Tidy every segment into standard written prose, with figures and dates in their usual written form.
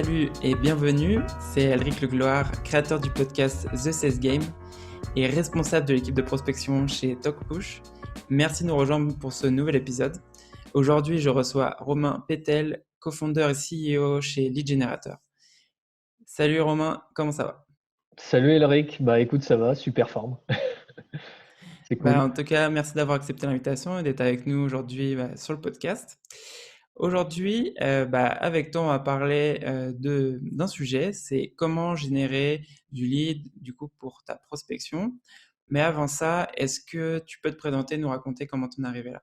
Salut et bienvenue, c'est Elric Legloire, créateur du podcast The Sales Game et responsable de l'équipe de prospection chez TalkPush. Merci de nous rejoindre pour ce nouvel épisode. Aujourd'hui, je reçois Romain Pétel, co-founder et CEO chez Lead Generator. Salut Romain, comment ça va? Salut Elric, bah écoute ça va, super forme, c'est cool. En tout cas, merci d'avoir accepté l'invitation et d'être avec nous aujourd'hui sur le podcast. Aujourd'hui, avec toi, on va parler d'un sujet, c'est comment générer du lead du coup pour ta prospection. Mais avant ça, est-ce que tu peux te présenter, nous raconter comment tu en es arrivé là?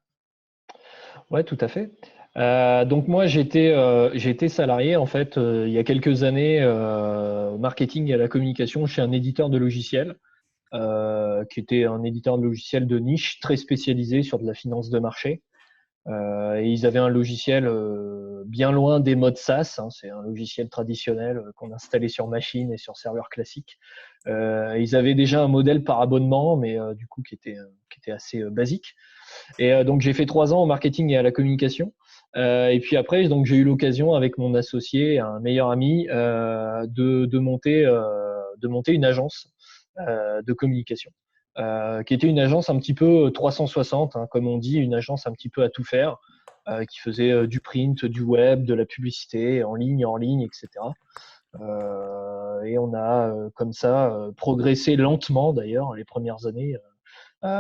Ouais, tout à fait. Donc moi j'ai été salarié en fait il y a quelques années au marketing et à la communication chez un éditeur de logiciels qui était un éditeur de logiciels de niche très spécialisé sur de la finance de marché. Et ils avaient un logiciel bien loin des modes SaaS, hein, c'est un logiciel traditionnel qu'on installait sur machine et sur serveur classique. Ils avaient déjà un modèle par abonnement, mais du coup qui était assez basique. Et donc j'ai fait 3 ans au marketing et à la communication. Et puis après, donc j'ai eu l'occasion avec mon associé, un meilleur ami, de monter une agence de communication, qui était une agence un petit peu 360, hein, comme on dit, une agence un petit peu à tout faire, qui faisait du print, du web, de la publicité en ligne, etc. Et on a comme ça progressé lentement d'ailleurs les premières années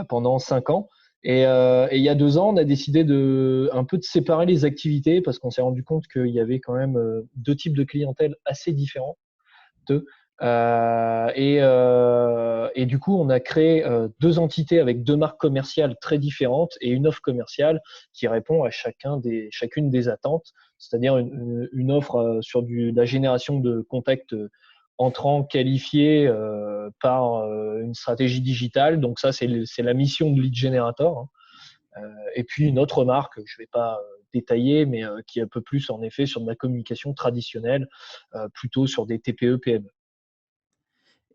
pendant 5 ans. Et il y a 2 ans, on a décidé un peu de séparer les activités parce qu'on s'est rendu compte qu'il y avait quand même deux types de clientèle assez différents. Et du coup, on a créé deux entités avec deux marques commerciales très différentes et une offre commerciale qui répond à chacune des attentes, c'est-à-dire une offre sur la génération de contacts entrants qualifiés par une stratégie digitale. Donc ça, c'est la mission de Lead Generator, hein. Et puis une autre marque, je ne vais pas détailler, mais qui est un peu plus en effet sur de la communication traditionnelle, plutôt sur des TPE, PME.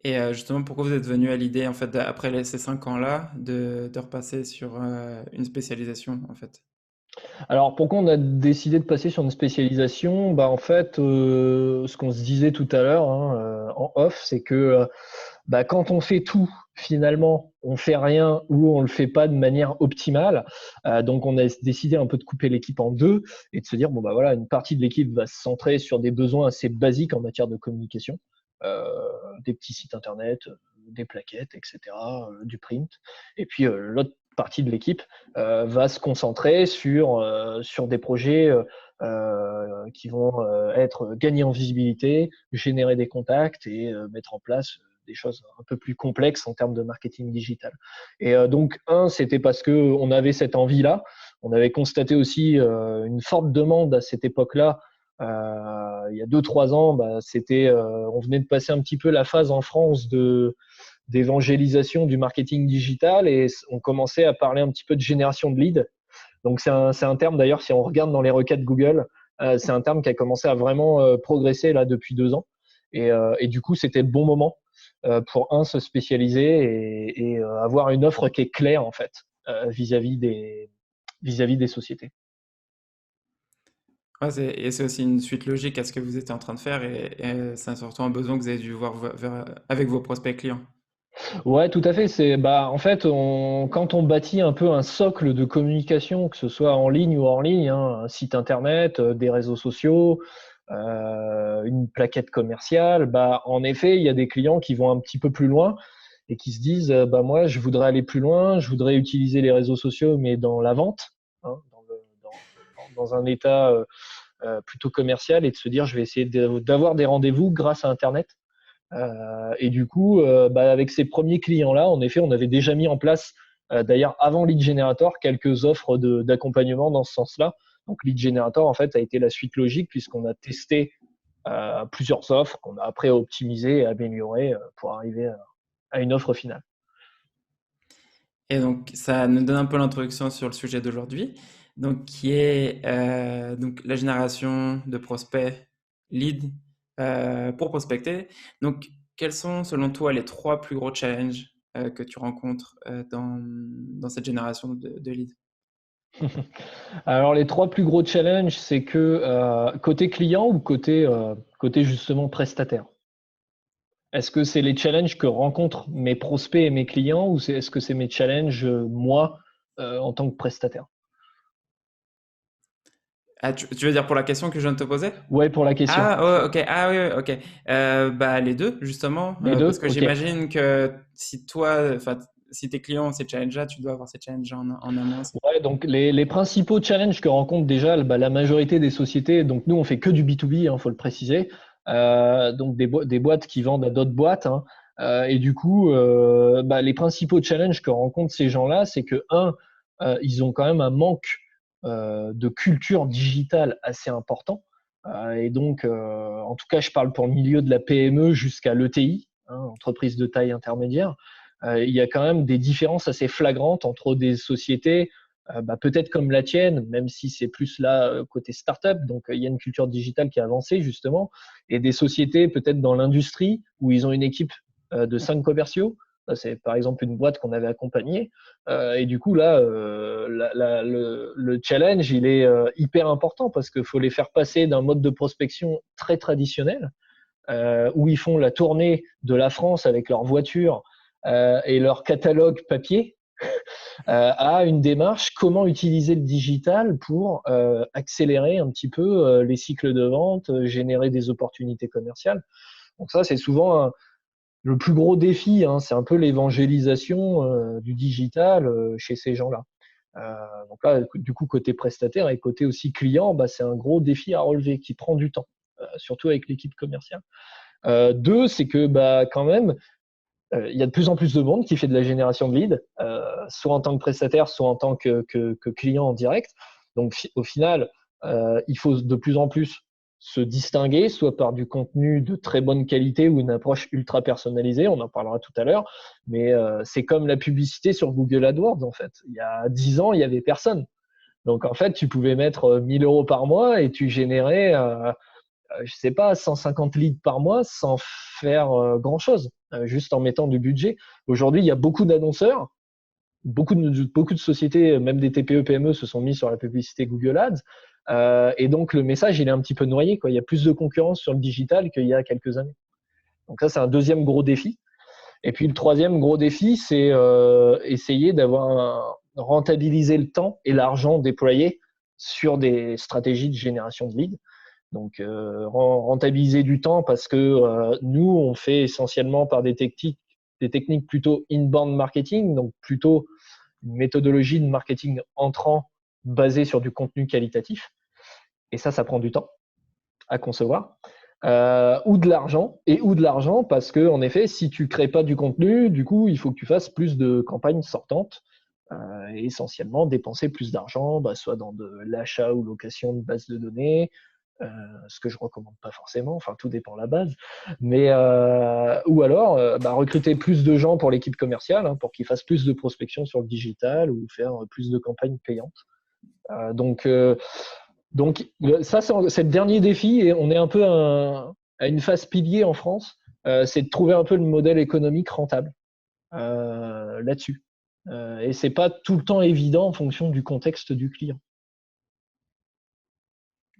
Et justement, pourquoi vous êtes venu à l'idée, en fait, après ces 5 ans-là, de repasser sur une spécialisation, en fait? Alors, pourquoi on a décidé de passer sur une spécialisation? Bah, en fait, ce qu'on se disait tout à l'heure, hein, en off, c'est que bah, quand on fait tout, finalement, on fait rien ou on le fait pas de manière optimale. Donc, on a décidé un peu de couper l'équipe en deux et de se dire, bon, bah voilà, une partie de l'équipe va se centrer sur des besoins assez basiques en matière de communication, euh, des petits sites internet, des plaquettes, etc., du print. Et puis, l'autre partie de l'équipe va se concentrer sur des projets qui vont être gagnés en visibilité, générer des contacts et mettre en place des choses un peu plus complexes en termes de marketing digital. Et donc, c'était parce que on avait cette envie-là. On avait constaté aussi une forte demande à cette époque-là. Il y a 2-3 ans, on venait de passer un petit peu la phase en France d'évangélisation du marketing digital et on commençait à parler un petit peu de génération de leads. Donc c'est un terme d'ailleurs, si on regarde dans les requêtes Google, c'est un terme qui a commencé à vraiment progresser là depuis 2 ans. Et du coup, c'était le bon moment pour se spécialiser et avoir une offre qui est claire en fait vis-à-vis des sociétés. Ouais, et c'est aussi une suite logique à ce que vous étiez en train de faire et c'est surtout un besoin que vous avez dû voir avec vos prospects clients. Ouais, tout à fait. En fait, quand on bâtit un peu un socle de communication, que ce soit en ligne ou hors ligne, hein, un site internet, des réseaux sociaux, une plaquette commerciale, bah, en effet, il y a des clients qui vont un petit peu plus loin et qui se disent, bah, moi, je voudrais aller plus loin, je voudrais utiliser les réseaux sociaux, mais dans la vente, hein, dans un état plutôt commercial et de se dire, je vais essayer d'avoir des rendez-vous grâce à Internet. Et du coup, avec ces premiers clients-là, en effet, on avait déjà mis en place, d'ailleurs avant Lead Generator, quelques offres d'accompagnement dans ce sens-là. Donc Lead Generator, en fait, a été la suite logique puisqu'on a testé plusieurs offres qu'on a après optimisées et améliorées pour arriver à une offre finale. Et donc, ça nous donne un peu l'introduction sur le sujet d'aujourd'hui, donc qui est donc la génération de prospects leads pour prospecter. Donc, quels sont selon toi les trois plus gros challenges que tu rencontres dans cette génération de leads? Alors, les trois plus gros challenges, c'est que côté client ou côté justement prestataire? Est-ce que c'est les challenges que rencontrent mes prospects et mes clients ou est-ce que c'est mes challenges, moi, en tant que prestataire? Ah, tu veux dire pour la question que je viens de te poser? Ouais, pour la question. Ah, ouais, ok. Ah, oui, oui, ok. Bah, les deux, justement. Les Parce deux? que Ok. j'imagine que si toi, enfin, si tes clients ont ces challenges-là, tu dois avoir ces challenges en amont aussi. Ouais, donc les principaux challenges que rencontrent déjà bah, la majorité des sociétés, donc nous on fait que du B2B, faut le préciser, donc des boîtes qui vendent à d'autres boîtes, hein, et du coup, bah, les principaux challenges que rencontrent ces gens-là, c'est que ils ont quand même un manque de culture digitale assez important, et donc en tout cas je parle pour le milieu de la PME jusqu'à l'ETI, hein, entreprise de taille intermédiaire. Il y a quand même des différences assez flagrantes entre des sociétés bah, peut-être comme la tienne, même si c'est plus là côté startup, donc il y a une culture digitale qui a avancé justement, et des sociétés peut-être dans l'industrie où ils ont une équipe de 5 commerciaux. Ça, c'est par exemple une boîte qu'on avait accompagnée. Et du coup, là, le challenge, il est hyper important parce qu'il faut les faire passer d'un mode de prospection très traditionnel, où ils font la tournée de la France avec leur voiture et leur catalogue papier, à une démarche comment utiliser le digital pour accélérer un petit peu les cycles de vente, générer des opportunités commerciales. Donc ça, c'est souvent le plus gros défi, hein, c'est un peu l'évangélisation du digital chez ces gens-là. Donc là, du coup, côté prestataire et côté aussi client, bah, c'est un gros défi à relever qui prend du temps, surtout avec l'équipe commerciale. Deux, c'est que bah, quand même, il y a de plus en plus de monde qui fait de la génération de leads, soit en tant que prestataire, soit en tant que client en direct. Donc au final, il faut de plus en plus se distinguer, soit par du contenu de très bonne qualité ou une approche ultra personnalisée, on en parlera tout à l'heure, mais c'est comme la publicité sur Google AdWords en fait. Il y a 10 ans, il y avait personne. Donc en fait, tu pouvais mettre 1 000 € par mois et tu générais je sais pas, 150 leads par mois sans faire grand-chose, juste en mettant du budget. Aujourd'hui, il y a beaucoup d'annonceurs, beaucoup de sociétés, même des TPE, PME, se sont mis sur la publicité Google Ads. Et donc, le message, il est un petit peu noyé, quoi. Il y a plus de concurrence sur le digital qu'il y a quelques années. Donc ça, c'est un deuxième gros défi. Et puis, le troisième gros défi, c'est essayer rentabiliser le temps et l'argent déployé sur des stratégies de génération de leads. Donc, rentabiliser du temps parce que nous, on fait essentiellement par des techniques plutôt inbound marketing, donc plutôt une méthodologie de marketing entrant basée sur du contenu qualitatif. Et ça prend du temps à concevoir. Ou de l'argent parce que, en effet, si tu crées pas du contenu, du coup, il faut que tu fasses plus de campagnes sortantes et essentiellement dépenser plus d'argent, bah, soit dans de l'achat ou location de bases de données, ce que je recommande pas forcément, enfin tout dépend de la base, mais ou alors bah, recruter plus de gens pour l'équipe commerciale, hein, pour qu'ils fassent plus de prospection sur le digital ou faire plus de campagnes payantes. Donc ça c'est le dernier défi et on est un peu à une phase pilier en France, c'est de trouver un peu le modèle économique rentable là-dessus. Et c'est pas tout le temps évident en fonction du contexte du client.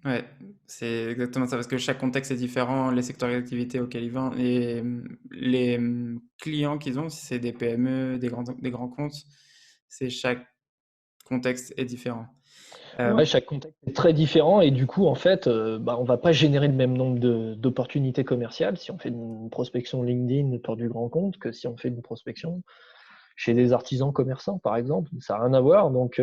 Ouais, c'est exactement ça, parce que chaque contexte est différent, les secteurs d'activité auxquels ils vendent, les clients qu'ils ont, si c'est des PME, des grands comptes, c'est chaque contexte est différent. Ouais, chaque contexte est très différent et du coup, en fait, bah, on va pas générer le même nombre d'opportunités commerciales si on fait une prospection LinkedIn pour du grand compte que si on fait une prospection chez des artisans commerçants, par exemple. Ça n'a rien à voir. Donc,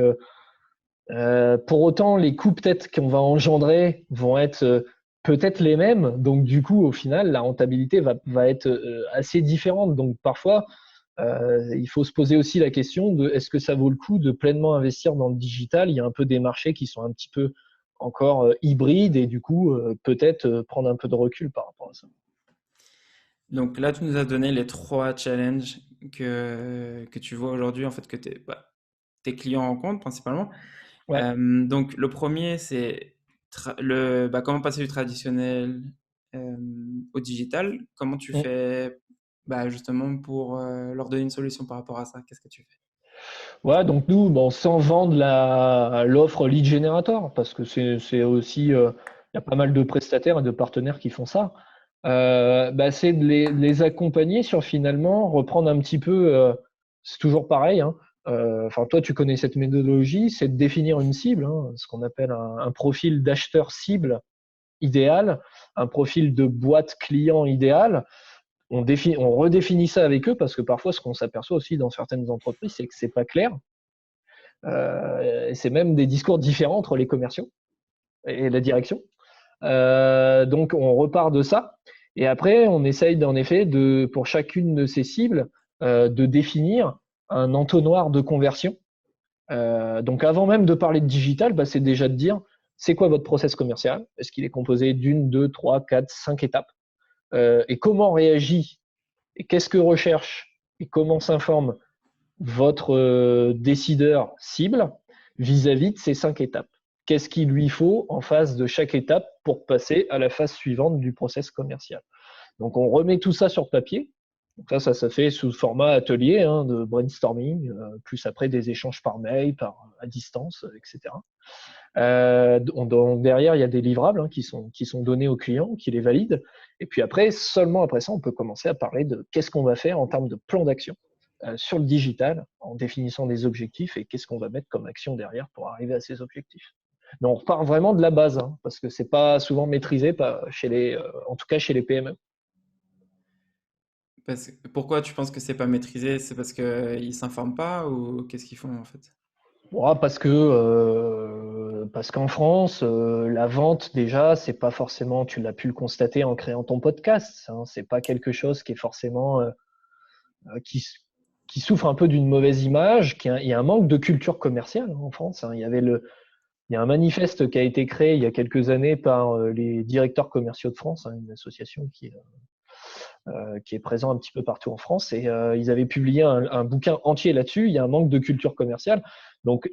pour autant, les coûts peut-être qu'on va engendrer vont être peut-être les mêmes. Donc, du coup, au final, la rentabilité va être assez différente. Donc, parfois, il faut se poser aussi la question de est-ce que ça vaut le coup de pleinement investir dans le digital? Il y a un peu des marchés qui sont un petit peu encore hybrides et du coup, peut-être prendre un peu de recul par rapport à ça. Donc là, tu nous as donné les trois challenges que tu vois aujourd'hui, en fait, que tes clients rencontrent principalement. Ouais. Donc le premier, c'est comment passer du traditionnel euh, au digital. Comment tu Mm. fais justement pour leur donner une solution par rapport à ça? Qu'est-ce que tu fais? Ouais, donc nous, bon, sans vendre l'offre lead generator, parce que c'est aussi, il y a pas mal de prestataires et de partenaires qui font ça. C'est de les accompagner sur finalement reprendre un petit peu, c'est toujours pareil, hein. Enfin, toi, tu connais cette méthodologie, c'est de définir une cible, hein, ce qu'on appelle un profil d'acheteur cible idéal, un profil de boîte client idéal. On redéfinit ça avec eux parce que parfois, ce qu'on s'aperçoit aussi dans certaines entreprises, c'est que c'est pas clair. C'est même des discours différents entre les commerciaux et la direction. Donc, on repart de ça. Et après, on essaye en effet pour chacune de ces cibles, de définir un entonnoir de conversion. Donc, avant même de parler de digital, c'est déjà de dire, c'est quoi votre process commercial? Est-ce qu'il est composé d'une, deux, trois, quatre, cinq étapes? Et comment réagit? Et qu'est-ce que recherche? Et comment s'informe votre décideur cible vis-à-vis de ces cinq étapes? Qu'est-ce qu'il lui faut en face de chaque étape pour passer à la phase suivante du process commercial? Donc, on remet tout ça sur papier. Donc ça se fait sous format atelier, hein, de brainstorming, plus après des échanges par mail, à distance, etc. Donc derrière, il y a des livrables, hein, qui sont donnés aux clients, qui les valident. Et puis après, seulement après ça, on peut commencer à parler de qu'est-ce qu'on va faire en termes de plan d'action sur le digital, en définissant des objectifs et qu'est-ce qu'on va mettre comme action derrière pour arriver à ces objectifs. Mais on repart vraiment de la base, hein, parce que c'est pas souvent maîtrisé en tout cas chez les PME. Pourquoi tu penses que c'est pas maîtrisé? C'est parce qu'ils s'informent pas ou qu'est-ce qu'ils font en fait? Bon, parce qu'en France, la vente déjà, c'est pas forcément, tu l'as pu le constater en créant ton podcast, hein, c'est pas quelque chose qui est forcément euh, qui, qui souffre un peu d'une mauvaise image, il y a un manque de culture commerciale, hein, en France, hein. Il y a un manifeste qui a été créé il y a quelques années par les directeurs commerciaux de France, hein, une association qui est présente un petit peu partout en France, et ils avaient publié un bouquin entier là-dessus. Il y a un manque de culture commerciale. Donc,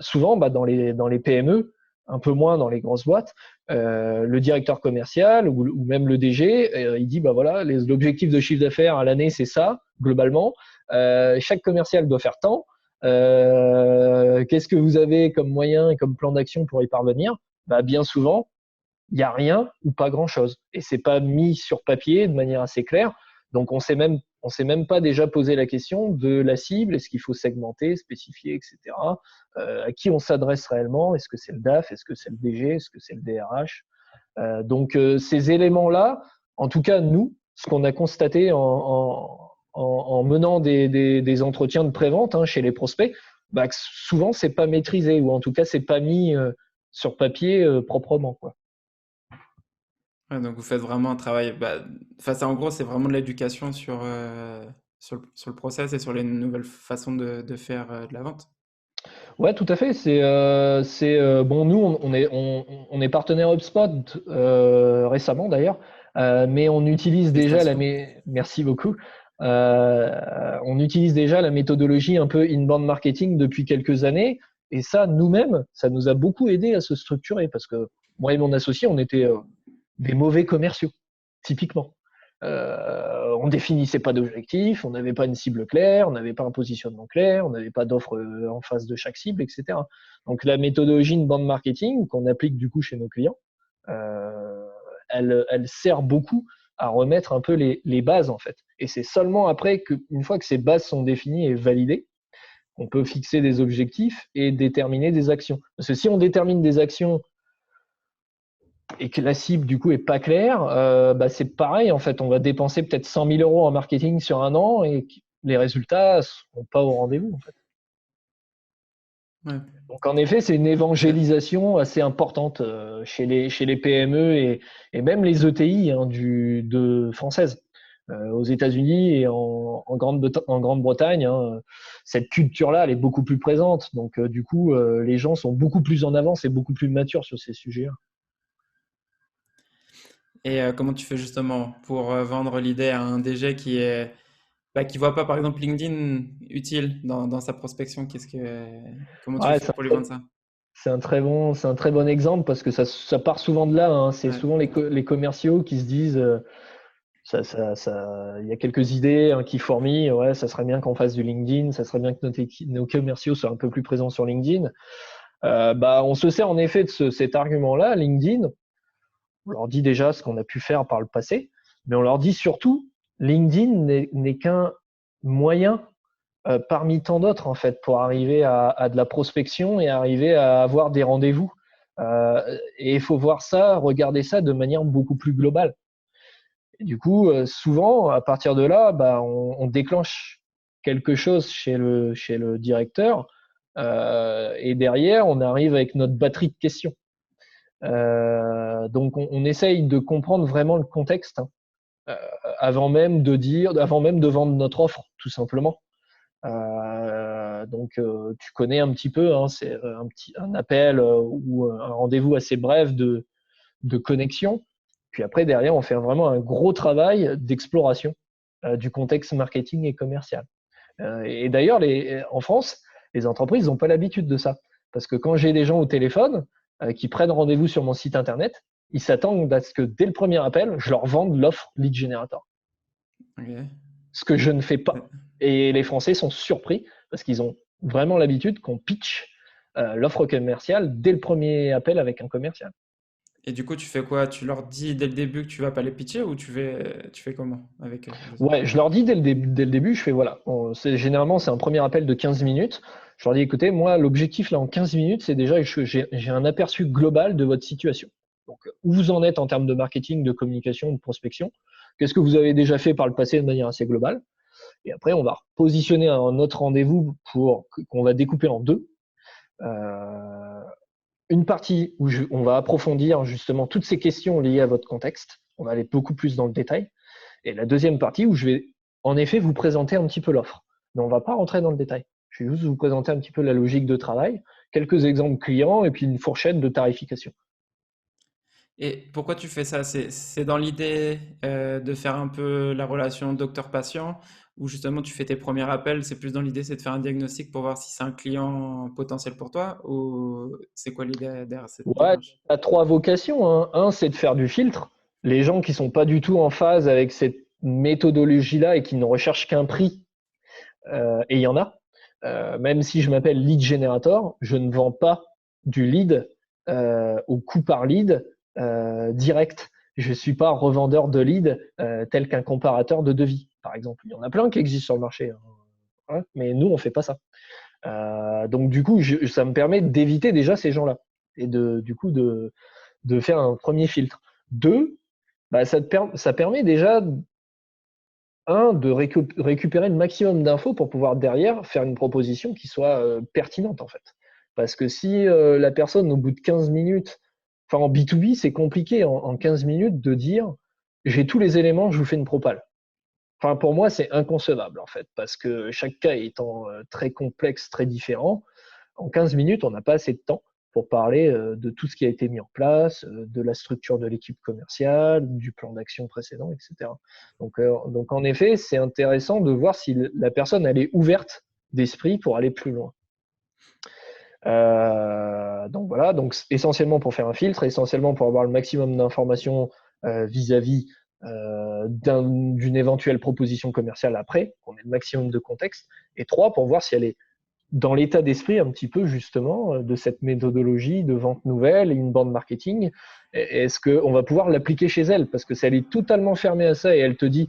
souvent, dans les PME, un peu moins dans les grosses boîtes, le directeur commercial ou même le DG, il dit, voilà, l'objectif de chiffre d'affaires à l'année, c'est ça, globalement. Chaque commercial doit faire tant. Qu'est-ce que vous avez comme moyen et comme plan d'action pour y parvenir? Bien souvent, il n'y a rien ou pas grand-chose. Et c'est pas mis sur papier de manière assez claire. Donc, on s'est même pas déjà posé la question de la cible. Est-ce qu'il faut segmenter, spécifier, etc. À qui on s'adresse réellement? Est-ce que c'est le DAF? Est-ce que c'est le DG? Est-ce que c'est le DRH? Ces éléments-là, en tout cas, nous, ce qu'on a constaté en menant des entretiens de prévente, hein, chez les prospects, que souvent, c'est pas maîtrisé, ou en tout cas, c'est pas mis sur papier proprement, quoi. Ouais, donc vous faites vraiment un travail. Enfin, en gros, c'est vraiment de l'éducation sur le process et sur les nouvelles façons de faire de la vente. Ouais, tout à fait. Bon. Nous, on est partenaire HubSpot récemment d'ailleurs, mais on utilise déjà Félicitations. merci beaucoup. On utilise déjà la méthodologie un peu inbound marketing depuis quelques années, et ça, nous-mêmes, ça nous a beaucoup aidé à se structurer parce que moi et mon associé, on était des mauvais commerciaux, typiquement. On définissait pas d'objectifs, on n'avait pas une cible claire, on n'avait pas un positionnement clair, on n'avait pas d'offre en face de chaque cible, etc. Donc la méthodologie de bande marketing qu'on applique du coup chez nos clients, euh, elle sert beaucoup à remettre un peu les bases en fait. Et c'est seulement après qu'une fois que ces bases sont définies et validées, on peut fixer des objectifs et déterminer des actions. Parce que si on détermine des actions et que la cible du coup est pas claire, c'est pareil en fait. On va dépenser peut-être 100 000 euros en marketing sur un an et les résultats sont pas au rendez-vous en fait. Ouais. Donc en effet, c'est une évangélisation assez importante chez les PME et même les ETI, hein, françaises. Aux États-Unis et en Grande-Bretagne, hein, cette culture-là, elle est beaucoup plus présente. Donc du coup, les gens sont beaucoup plus en avance et beaucoup plus matures sur ces sujets-là. Et comment tu fais justement pour vendre l'idée à un DG qui voit pas par exemple LinkedIn utile dans sa prospection? Comment tu Ouais, fais pour lui vendre ça? c'est un très bon exemple parce que ça part souvent de là, hein. C'est Ouais. souvent les commerciaux qui se disent Il y a quelques idées hein, qui fourmillent. Ouais, ça serait bien qu'on fasse du LinkedIn, ça serait bien que nos commerciaux soient un peu plus présents sur LinkedIn. On se sert en effet de cet argument-là, LinkedIn. On leur dit déjà ce qu'on a pu faire par le passé, mais on leur dit surtout, LinkedIn n'est qu'un moyen parmi tant d'autres en fait pour arriver à de la prospection et arriver à avoir des rendez-vous. Et il faut voir ça, regarder ça de manière beaucoup plus globale. Et du coup, souvent, à partir de là, on déclenche quelque chose chez le directeur et derrière, on arrive avec notre batterie de questions. Donc, on essaye de comprendre vraiment le contexte hein, avant même de vendre notre offre, tout simplement. Tu connais un petit peu, hein, c'est un appel ou un rendez-vous assez bref de connexion. Puis après, derrière, on fait vraiment un gros travail d'exploration du contexte marketing et commercial. Et d'ailleurs, en France, les entreprises n'ont pas l'habitude de ça. Parce que quand j'ai des gens au téléphone qui prennent rendez-vous sur mon site internet, ils s'attendent à ce que dès le premier appel, je leur vende l'offre Lead Generator. Ok. Ce que je ne fais pas. Et les Français sont surpris parce qu'ils ont vraiment l'habitude qu'on pitch l'offre commerciale dès le premier appel avec un commercial. Et du coup, tu fais quoi? Tu leur dis dès le début que tu vas pas les pitcher ou tu fais comment avec eux déjà? Ouais, je leur dis dès le début, je fais voilà, généralement c'est un premier appel de 15 minutes. Je leur dis écoutez, moi l'objectif là en 15 minutes, c'est déjà j'ai un aperçu global de votre situation. Donc où vous en êtes en termes de marketing, de communication, de prospection, qu'est-ce que vous avez déjà fait par le passé de manière assez globale. Et après, on va positionner un autre rendez-vous qu'on va découper en deux. Une partie où on va approfondir justement toutes ces questions liées à votre contexte. On va aller beaucoup plus dans le détail. Et la deuxième partie où je vais en effet vous présenter un petit peu l'offre. Mais on ne va pas rentrer dans le détail. Je vais juste vous présenter un petit peu la logique de travail, quelques exemples clients et puis une fourchette de tarification. Et pourquoi tu fais ça? C'est dans l'idée de faire un peu la relation docteur-patient ou justement tu fais tes premiers appels, c'est plus dans l'idée c'est de faire un diagnostic pour voir si c'est un client potentiel pour toi ou c'est quoi l'idée derrière cette Ouais, démarche? tu as trois vocations. Hein. Un, c'est de faire du filtre. Les gens qui sont pas du tout en phase avec cette méthodologie-là et qui ne recherchent qu'un prix, et il y en a. Même si je m'appelle lead generator, je ne vends pas du lead au coût par lead direct. Je ne suis pas revendeur de lead tel qu'un comparateur de devis, par exemple. Il y en a plein qui existent sur le marché, hein, mais nous, on ne fait pas ça. Donc, du coup, ça me permet d'éviter déjà ces gens-là et du coup, de faire un premier filtre. Deux, ça permet déjà de récupérer le maximum d'infos pour pouvoir derrière faire une proposition qui soit pertinente en fait. Parce que si la personne au bout de 15 minutes, enfin en B2B c'est compliqué en 15 minutes de dire j'ai tous les éléments, je vous fais une propale. Enfin pour moi c'est inconcevable en fait parce que chaque cas étant très complexe, très différent, en 15 minutes, on n'a pas assez de temps pour parler de tout ce qui a été mis en place, de la structure de l'équipe commerciale, du plan d'action précédent, etc. Donc en effet, c'est intéressant de voir si la personne elle est ouverte d'esprit pour aller plus loin. Donc voilà, donc essentiellement pour faire un filtre, essentiellement pour avoir le maximum d'informations vis-à-vis d'une éventuelle proposition commerciale après, qu'on ait le maximum de contexte, et trois, pour voir si elle est dans l'état d'esprit un petit peu justement de cette méthodologie de vente nouvelle et une bande marketing. Est-ce qu'on va pouvoir l'appliquer chez elle? Parce que si elle est totalement fermée à ça et elle te dit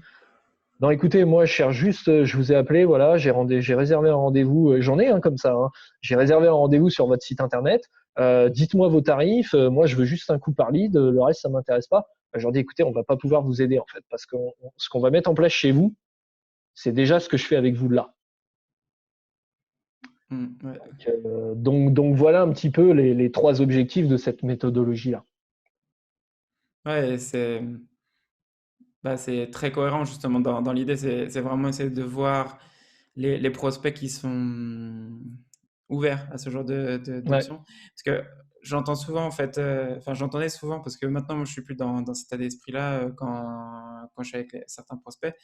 non, écoutez, moi je cherche juste, je vous ai appelé, voilà, j'ai réservé un rendez-vous, j'en ai un comme ça, hein. J'ai réservé un rendez-vous sur votre site internet, dites-moi vos tarifs, moi je veux juste un coup par lead, le reste ça m'intéresse pas. Je leur dis écoutez, on va pas pouvoir vous aider en fait, parce que ce qu'on va mettre en place chez vous, c'est déjà ce que je fais avec vous là. Ouais. Donc voilà un petit peu les trois objectifs de cette méthodologie-là. Ouais, c'est très cohérent justement dans l'idée, c'est vraiment essayer de voir les prospects qui sont ouverts à ce genre Ouais. d'options. Parce que j'entends souvent en fait, enfin j'entendais souvent parce que maintenant moi je suis plus dans cet état d'esprit-là quand je suis avec certains prospects.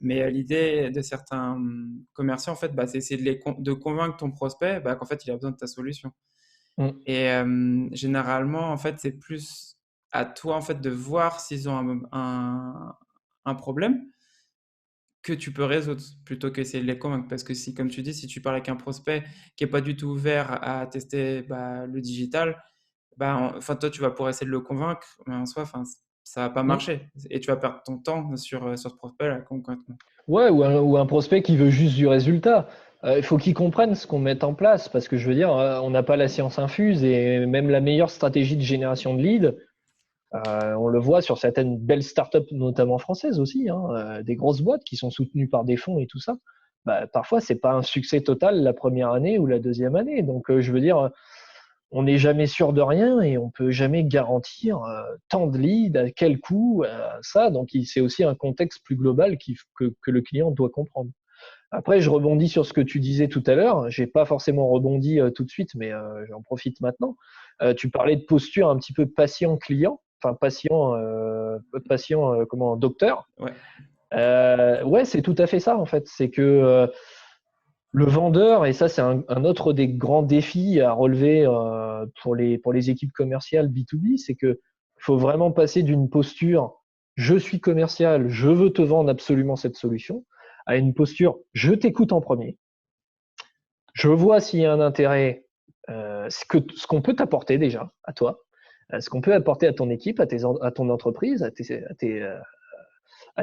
Mais l'idée de certains commerciants en fait, c'est essayer de convaincre ton prospect qu'en fait il a besoin de ta solution. Mm. Et généralement, en fait, c'est plus à toi en fait de voir s'ils ont un problème que tu peux résoudre plutôt qu'essayer de les convaincre. Parce que si, comme tu dis, si tu parles avec un prospect qui n'est pas du tout ouvert à tester le digital, enfin, toi, tu vas pouvoir essayer de le convaincre, mais en soi, enfin, ça va pas Mm. marcher. Et tu vas perdre ton temps sur ce prospect-là, concrètement. Ouais, ou un prospect qui veut juste du résultat. Il faut qu'il comprenne ce qu'on met en place parce que je veux dire, on n'a pas la science infuse et même la meilleure stratégie de génération de leads, on le voit sur certaines belles startups, notamment françaises aussi, hein, des grosses boîtes qui sont soutenues par des fonds et tout ça. Bah, parfois, c'est pas un succès total la première année ou la deuxième année. Donc, je veux dire, on n'est jamais sûr de rien et on peut jamais garantir tant de leads, à quel coût, ça. Donc, c'est aussi un contexte plus global que le client doit comprendre. Après, je rebondis sur ce que tu disais tout à l'heure. J'ai pas forcément rebondi tout de suite, mais j'en profite maintenant. Tu parlais de posture un petit peu patient-client, enfin patient, comment, docteur. Ouais. Ouais, c'est tout à fait ça en fait. C'est que le vendeur, et ça c'est un autre des grands défis à relever pour les équipes commerciales B2B, c'est que faut vraiment passer d'une posture je suis commercial, je veux te vendre absolument cette solution, à une posture je t'écoute en premier, je vois s'il y a un intérêt, ce qu'on peut t'apporter déjà à toi, ce qu'on peut apporter à ton équipe, à ton entreprise, à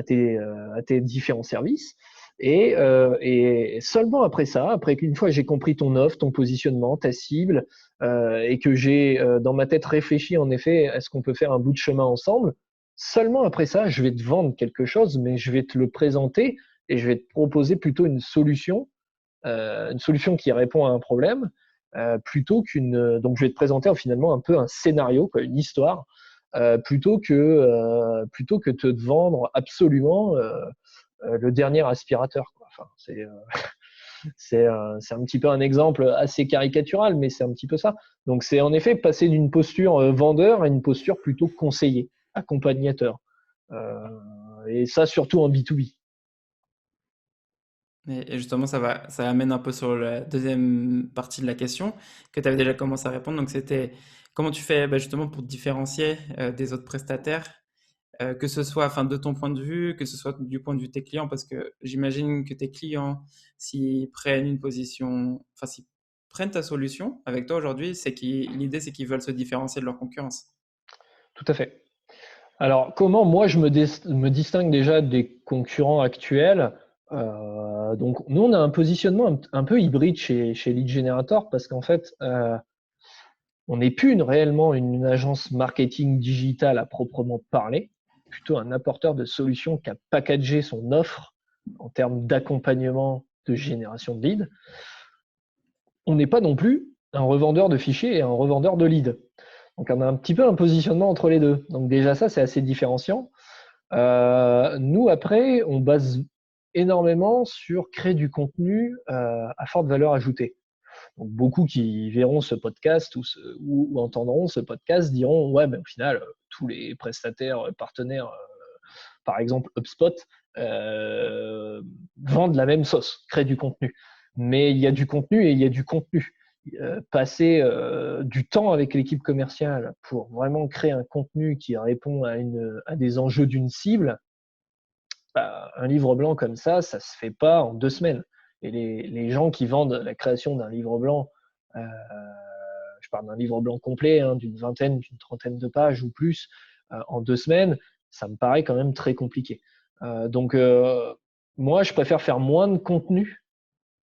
tes différents services. Et seulement après ça, après qu'une fois j'ai compris ton offre, ton positionnement, ta cible, et que j'ai dans ma tête réfléchi en effet, est-ce qu'on peut faire un bout de chemin ensemble, seulement après ça, je vais te vendre quelque chose, mais je vais te le présenter et je vais te proposer plutôt une solution qui répond à un problème, plutôt qu'une. Donc je vais te présenter finalement un peu un scénario, quoi, une histoire, plutôt que te vendre absolument le dernier aspirateur, quoi. Enfin, c'est un petit peu un exemple assez caricatural, mais c'est un petit peu ça. Donc c'est en effet passer d'une posture vendeur à une posture plutôt conseiller, accompagnateur. Euh, et ça surtout en B2B. Et justement, ça amène un peu sur la deuxième partie de la question que tu avais déjà commencé à répondre. Donc, c'était comment tu fais justement pour te différencier des autres prestataires, que ce soit enfin, de ton point de vue, que ce soit du point de vue de tes clients, parce que j'imagine que tes clients, s'ils prennent une position, enfin, s'ils prennent ta solution avec toi aujourd'hui, l'idée, c'est qu'ils veulent se différencier de leur concurrence. Tout à fait. Alors, comment moi je me distingue déjà des concurrents actuels? Donc, nous, on a un positionnement un peu hybride chez Lead Generator parce qu'en fait, on n'est plus réellement une agence marketing digital à proprement parler, plutôt un apporteur de solutions qui a packagé son offre en termes d'accompagnement de génération de leads. On n'est pas non plus un revendeur de fichiers et un revendeur de leads. Donc, on a un petit peu un positionnement entre les deux. Donc, déjà, ça, c'est assez différenciant. Nous, après, on base énormément sur créer du contenu à forte valeur ajoutée. Donc, beaucoup qui verront ce podcast ou entendront ce podcast diront ouais, mais au final, tous les prestataires partenaires, par exemple HubSpot, vendent la même sauce, créent du contenu. Mais il y a du contenu et il y a du contenu. Passer du temps avec l'équipe commerciale pour vraiment créer un contenu qui répond à des enjeux d'une cible, un livre blanc comme ça se fait pas en 2 semaines. Et les gens qui vendent la création d'un livre blanc, je parle d'un livre blanc complet, hein, d'une vingtaine, d'une trentaine de pages ou plus, en 2 semaines, ça me paraît quand même très compliqué. Donc, moi, je préfère faire moins de contenu.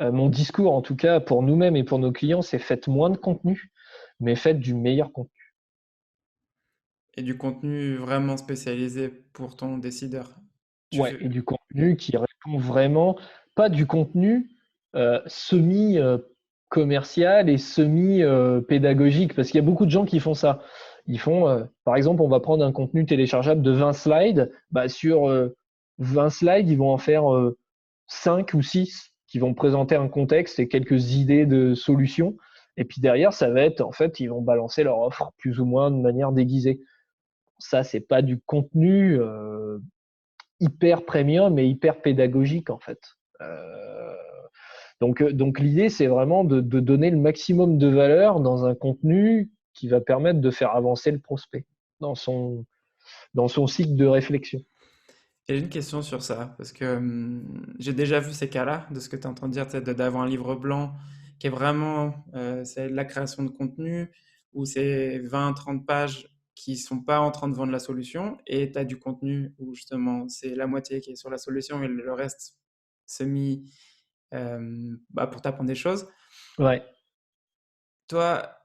Mon discours, en tout cas, pour nous-mêmes et pour nos clients, c'est faites moins de contenu, mais faites du meilleur contenu. Et du contenu vraiment spécialisé pour ton décideur. Tu Ouais, fais... et du contenu qui répond vraiment, pas du contenu semi-commercial et semi-pédagogique, parce qu'il y a beaucoup de gens qui font ça. Ils font, par exemple, on va prendre un contenu téléchargeable de 20 slides, sur 20 slides, ils vont en faire 5 ou 6 qui vont présenter un contexte et quelques idées de solutions. Et puis derrière, ça va être, en fait, ils vont balancer leur offre plus ou moins de manière déguisée. Ça, c'est pas du contenu hyper premium et hyper pédagogique en fait. Euh, donc l'idée, c'est vraiment de donner le maximum de valeur dans un contenu qui va permettre de faire avancer le prospect dans son cycle de réflexion. J'ai une question sur ça, parce que j'ai déjà vu ces cas-là, de ce que tu es en train de dire, tu sais, d'avoir un livre blanc qui est vraiment, c'est de la création de contenu, où c'est 20-30 pages qui sont pas en train de vendre la solution, et tu as du contenu où justement c'est la moitié qui est sur la solution et le reste semi, bah, pour t'apprendre des choses. Ouais. Toi,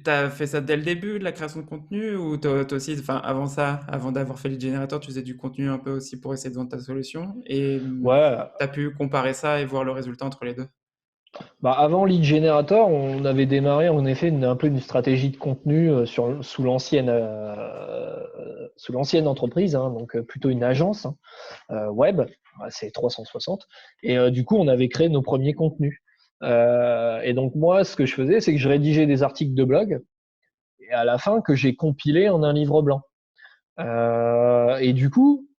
t'as fait ça dès le début de la création de contenu ou toi aussi, enfin avant ça, avant d'avoir fait Lead Generator, tu faisais du contenu un peu aussi pour essayer de vendre ta solution et Ouais. t'as pu comparer ça et voir le résultat entre les deux. Bah, avant Lead Generator, on avait démarré en effet un peu une stratégie de contenu sous l'ancienne entreprise, hein, donc plutôt une agence web, c'est 360. Et du coup, on avait créé nos premiers contenus. Et donc moi, ce que je faisais, c'est que je rédigeais des articles de blog et à la fin que j'ai compilé en un livre blanc. Et du coup,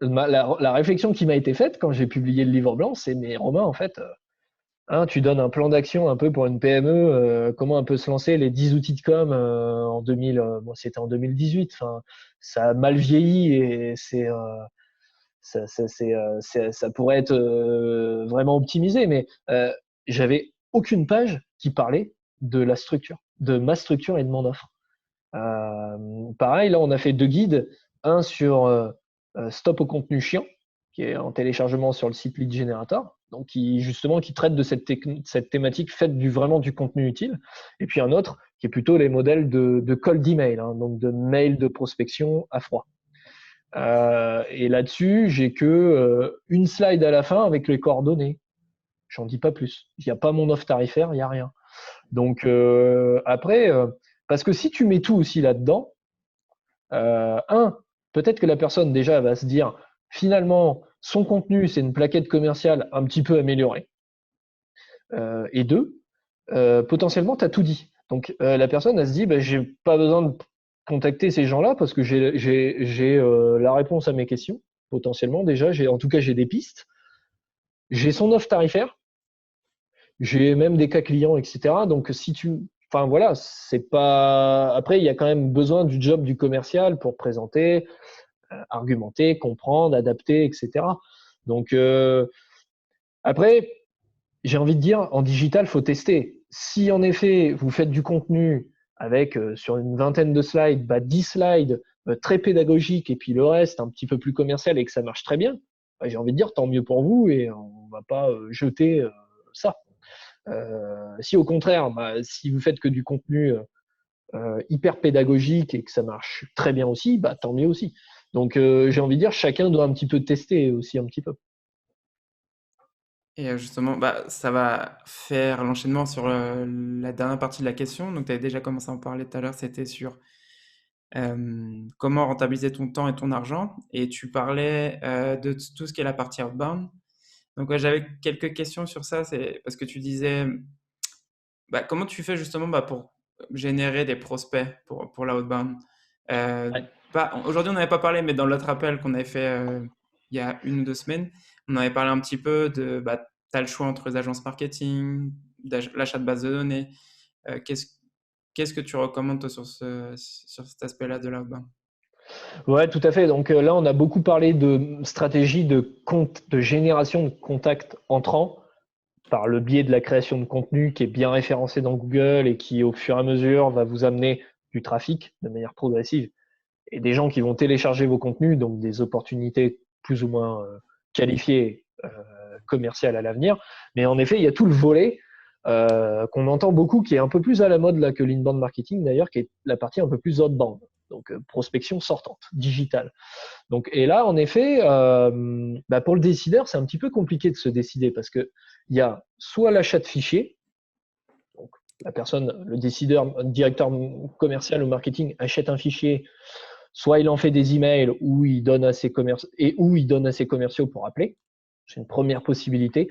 la réflexion qui m'a été faite quand j'ai publié le livre blanc, c'est mais Romain, en fait, hein, tu donnes un plan d'action un peu pour une PME, comment un peu se lancer, les 10 outils de com en 2000, bon, c'était en 2018. Enfin, ça a mal vieilli et ça pourrait être vraiment optimisé, mais j'avais aucune page qui parlait de la structure, de ma structure et de mon offre. Pareil, là, on a fait deux guides, un sur Stop au contenu chiant, qui est en téléchargement sur le site Lead Generator, donc qui traite de cette thématique faite vraiment du contenu utile, et puis un autre qui est plutôt les modèles de cold email, hein, donc de mail de prospection à froid. Et là-dessus, j'ai que une slide à la fin avec les coordonnées. J'en dis pas plus. Il n'y a pas mon offre tarifaire, il n'y a rien. Donc après, parce que si tu mets tout aussi là-dedans, peut-être que la personne déjà va se dire finalement son contenu c'est une plaquette commerciale un petit peu améliorée. Et deux, potentiellement tu as tout dit. Donc la personne elle se dit j'ai pas besoin de contacter ces gens-là parce que j'ai la réponse à mes questions potentiellement déjà. En tout cas j'ai des pistes. J'ai son offre tarifaire. J'ai même des cas clients, etc. Donc enfin voilà, c'est pas. Après, il y a quand même besoin du job du commercial pour présenter, argumenter, comprendre, adapter, etc. Donc après, j'ai envie de dire, en digital, faut tester. Si en effet vous faites du contenu avec sur une vingtaine de slides, 10 slides très pédagogiques et puis le reste un petit peu plus commercial et que ça marche très bien, j'ai envie de dire tant mieux pour vous et on va pas jeter ça. Si au contraire, si vous faites que du contenu hyper pédagogique et que ça marche très bien aussi, tant mieux aussi. Donc j'ai envie de dire, chacun doit un petit peu tester aussi un petit peu. Et justement, bah, ça va faire l'enchaînement sur la dernière partie de la question. Donc tu avais déjà commencé à en parler tout à l'heure, c'était sur comment rentabiliser ton temps et ton argent. Et tu parlais de tout ce qui est la partie outbound. Donc ouais, j'avais quelques questions sur ça, c'est parce que tu disais, bah, comment tu fais justement bah, pour générer des prospects pour la outbound? Ouais. Aujourd'hui, on n'avait pas parlé, mais dans l'autre appel qu'on avait fait il y a 1 ou 2 semaines, on avait parlé un petit peu de, bah, tu as le choix entre les agences marketing, l'achat de base de données. Euh, qu'est-ce, qu'est-ce que tu recommandes toi, sur cet aspect-là de l'outbound? Ouais, tout à fait. Donc là, on a beaucoup parlé de stratégie de génération de contacts entrants par le biais de la création de contenu qui est bien référencé dans Google et qui, au fur et à mesure, va vous amener du trafic de manière progressive et des gens qui vont télécharger vos contenus, donc des opportunités plus ou moins qualifiées commerciales à l'avenir. Mais en effet, il y a tout le volet qu'on entend beaucoup, qui est un peu plus à la mode là que l'inbound marketing d'ailleurs, qui est la partie un peu plus outbound, donc prospection sortante, digitale. Donc, et là, en effet, pour le décideur, c'est un petit peu compliqué de se décider parce que il y a soit l'achat de fichiers, donc la personne, le décideur, le directeur commercial ou marketing achète un fichier, soit il en fait des emails où il donne à ses commerciaux pour appeler. C'est une première possibilité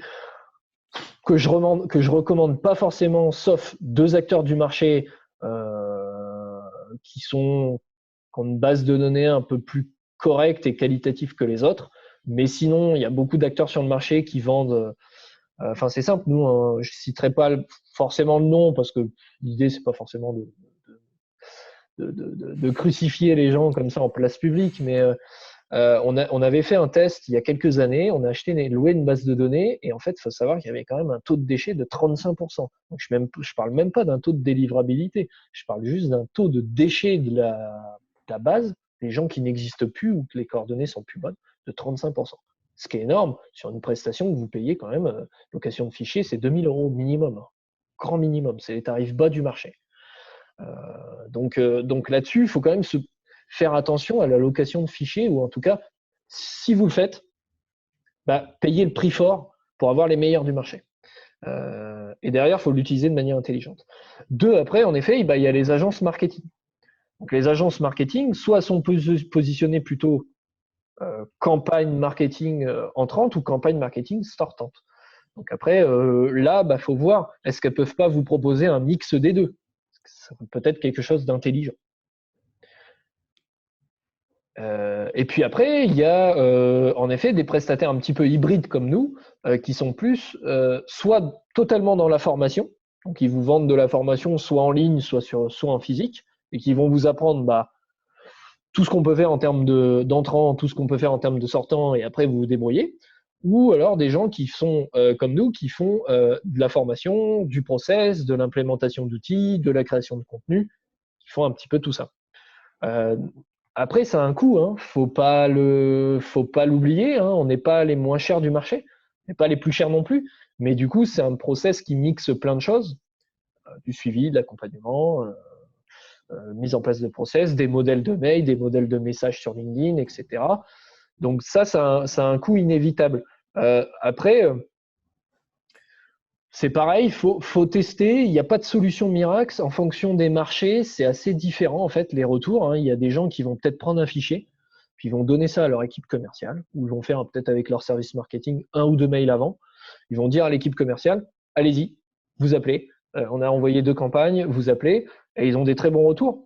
que je recommande pas forcément, sauf deux acteurs du marché qui ont une base de données un peu plus correcte et qualitative que les autres. Mais sinon, il y a beaucoup d'acteurs sur le marché qui vendent. Enfin, c'est simple. Nous, je citerai pas forcément le nom parce que l'idée c'est pas forcément de crucifier les gens comme ça en place publique, mais On avait fait un test il y a quelques années, on a loué une base de données et en fait, il faut savoir qu'il y avait quand même un taux de déchet de 35%. Donc, je parle même pas d'un taux de délivrabilité, je parle juste d'un taux de déchet de la base, des gens qui n'existent plus ou que les coordonnées sont plus bonnes, de 35%. Ce qui est énorme sur une prestation que vous payez quand même, location de fichiers, c'est 2 000 euros minimum, hein. Grand minimum, c'est les tarifs bas du marché. Donc là-dessus, il faut quand même faire attention à la location de fichiers, ou en tout cas, si vous le faites, payez le prix fort pour avoir les meilleurs du marché. Et derrière, il faut l'utiliser de manière intelligente. Après, en effet, il y a les agences marketing. Donc les agences marketing, soit sont positionnées plutôt campagne marketing entrante ou campagne marketing sortante. Donc après, là, faut voir, est-ce qu'elles peuvent pas vous proposer un mix des deux? Ça peut être quelque chose d'intelligent. Et puis après, il y a en effet des prestataires un petit peu hybrides comme nous, qui sont plus soit totalement dans la formation, donc ils vous vendent de la formation soit en ligne, soit en physique, et qui vont vous apprendre tout ce qu'on peut faire en termes d'entrant, tout ce qu'on peut faire en termes de sortant, et après vous vous débrouillez. Ou alors des gens qui sont comme nous, qui font de la formation, du process, de l'implémentation d'outils, de la création de contenu, qui font un petit peu tout ça. Après, ça a un coût, hein. Faut pas l'oublier, hein. On n'est pas les moins chers du marché, on n'est pas les plus chers non plus. Mais du coup, c'est un process qui mixe plein de choses, du suivi, de l'accompagnement, mise en place de process, des modèles de mail, des modèles de messages sur LinkedIn, etc. Donc ça a un coût inévitable. Après, c'est pareil, faut tester. Il n'y a pas de solution miracle. En fonction des marchés, c'est assez différent en fait les retours, hein. Il y a des gens qui vont peut-être prendre un fichier, puis ils vont donner ça à leur équipe commerciale, ou ils vont faire peut-être avec leur service marketing 1 ou 2 mails avant. Ils vont dire à l'équipe commerciale, allez-y, vous appelez. On a envoyé 2 campagnes, vous appelez, et ils ont des très bons retours.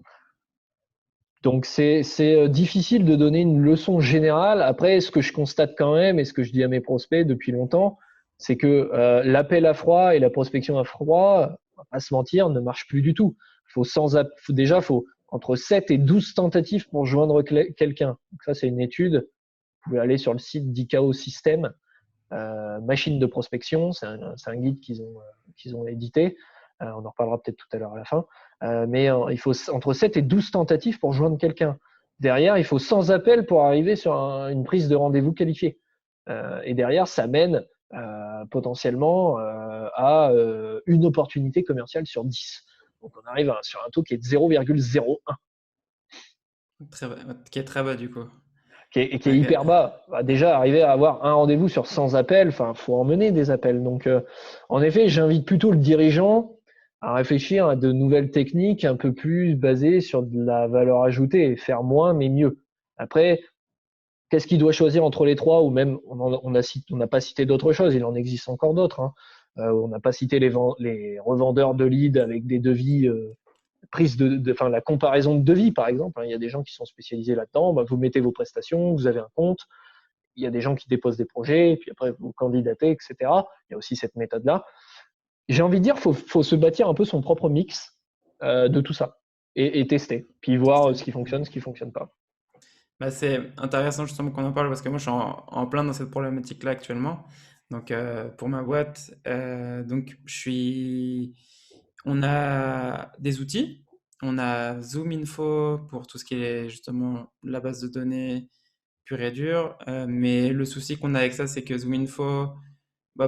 Donc c'est difficile de donner une leçon générale. Après, ce que je constate quand même, et ce que je dis à mes prospects depuis longtemps, c'est que l'appel à froid et la prospection à froid, on va pas se mentir, ne marche plus du tout. Faut entre 7 et 12 tentatives pour joindre quelqu'un. Donc ça, c'est une étude. Vous pouvez aller sur le site d'ICAO System, machine de prospection. C'est un guide qu'ils ont édité. On en reparlera peut-être tout à l'heure à la fin. Mais il faut entre 7 et 12 tentatives pour joindre quelqu'un. Derrière, il faut 100 appels pour arriver sur une prise de rendez-vous qualifiée. Et derrière, ça mène potentiellement à une opportunité commerciale sur 10. Donc on arrive sur un taux qui est de 0,01. Qui est très bas du coup. Qui est hyper bas. Déjà, arriver à avoir un rendez-vous sur 100 appels, il faut en mener des appels. Donc, en effet, j'invite plutôt le dirigeant à réfléchir à de nouvelles techniques un peu plus basées sur de la valeur ajoutée, faire moins mais mieux. Après, qu'est-ce qu'il doit choisir entre les trois, ou même on n'a pas cité d'autres choses, il en existe encore d'autres, hein. On n'a pas cité les revendeurs de leads avec des devis, la comparaison de devis par exemple, hein. Il y a des gens qui sont spécialisés là-dedans. Vous mettez vos prestations, vous avez un compte, il y a des gens qui déposent des projets, et puis après vous candidatez, etc. Il y a aussi cette méthode-là. J'ai envie de dire, faut se bâtir un peu son propre mix de tout ça et tester, puis voir ce qui fonctionne, ce qui fonctionne pas. C'est intéressant justement qu'on en parle parce que moi je suis en plein dans cette problématique-là actuellement. Donc pour ma boîte, on a des outils. On a ZoomInfo pour tout ce qui est justement la base de données pure et dure. Mais le souci qu'on a avec ça, c'est que ZoomInfo,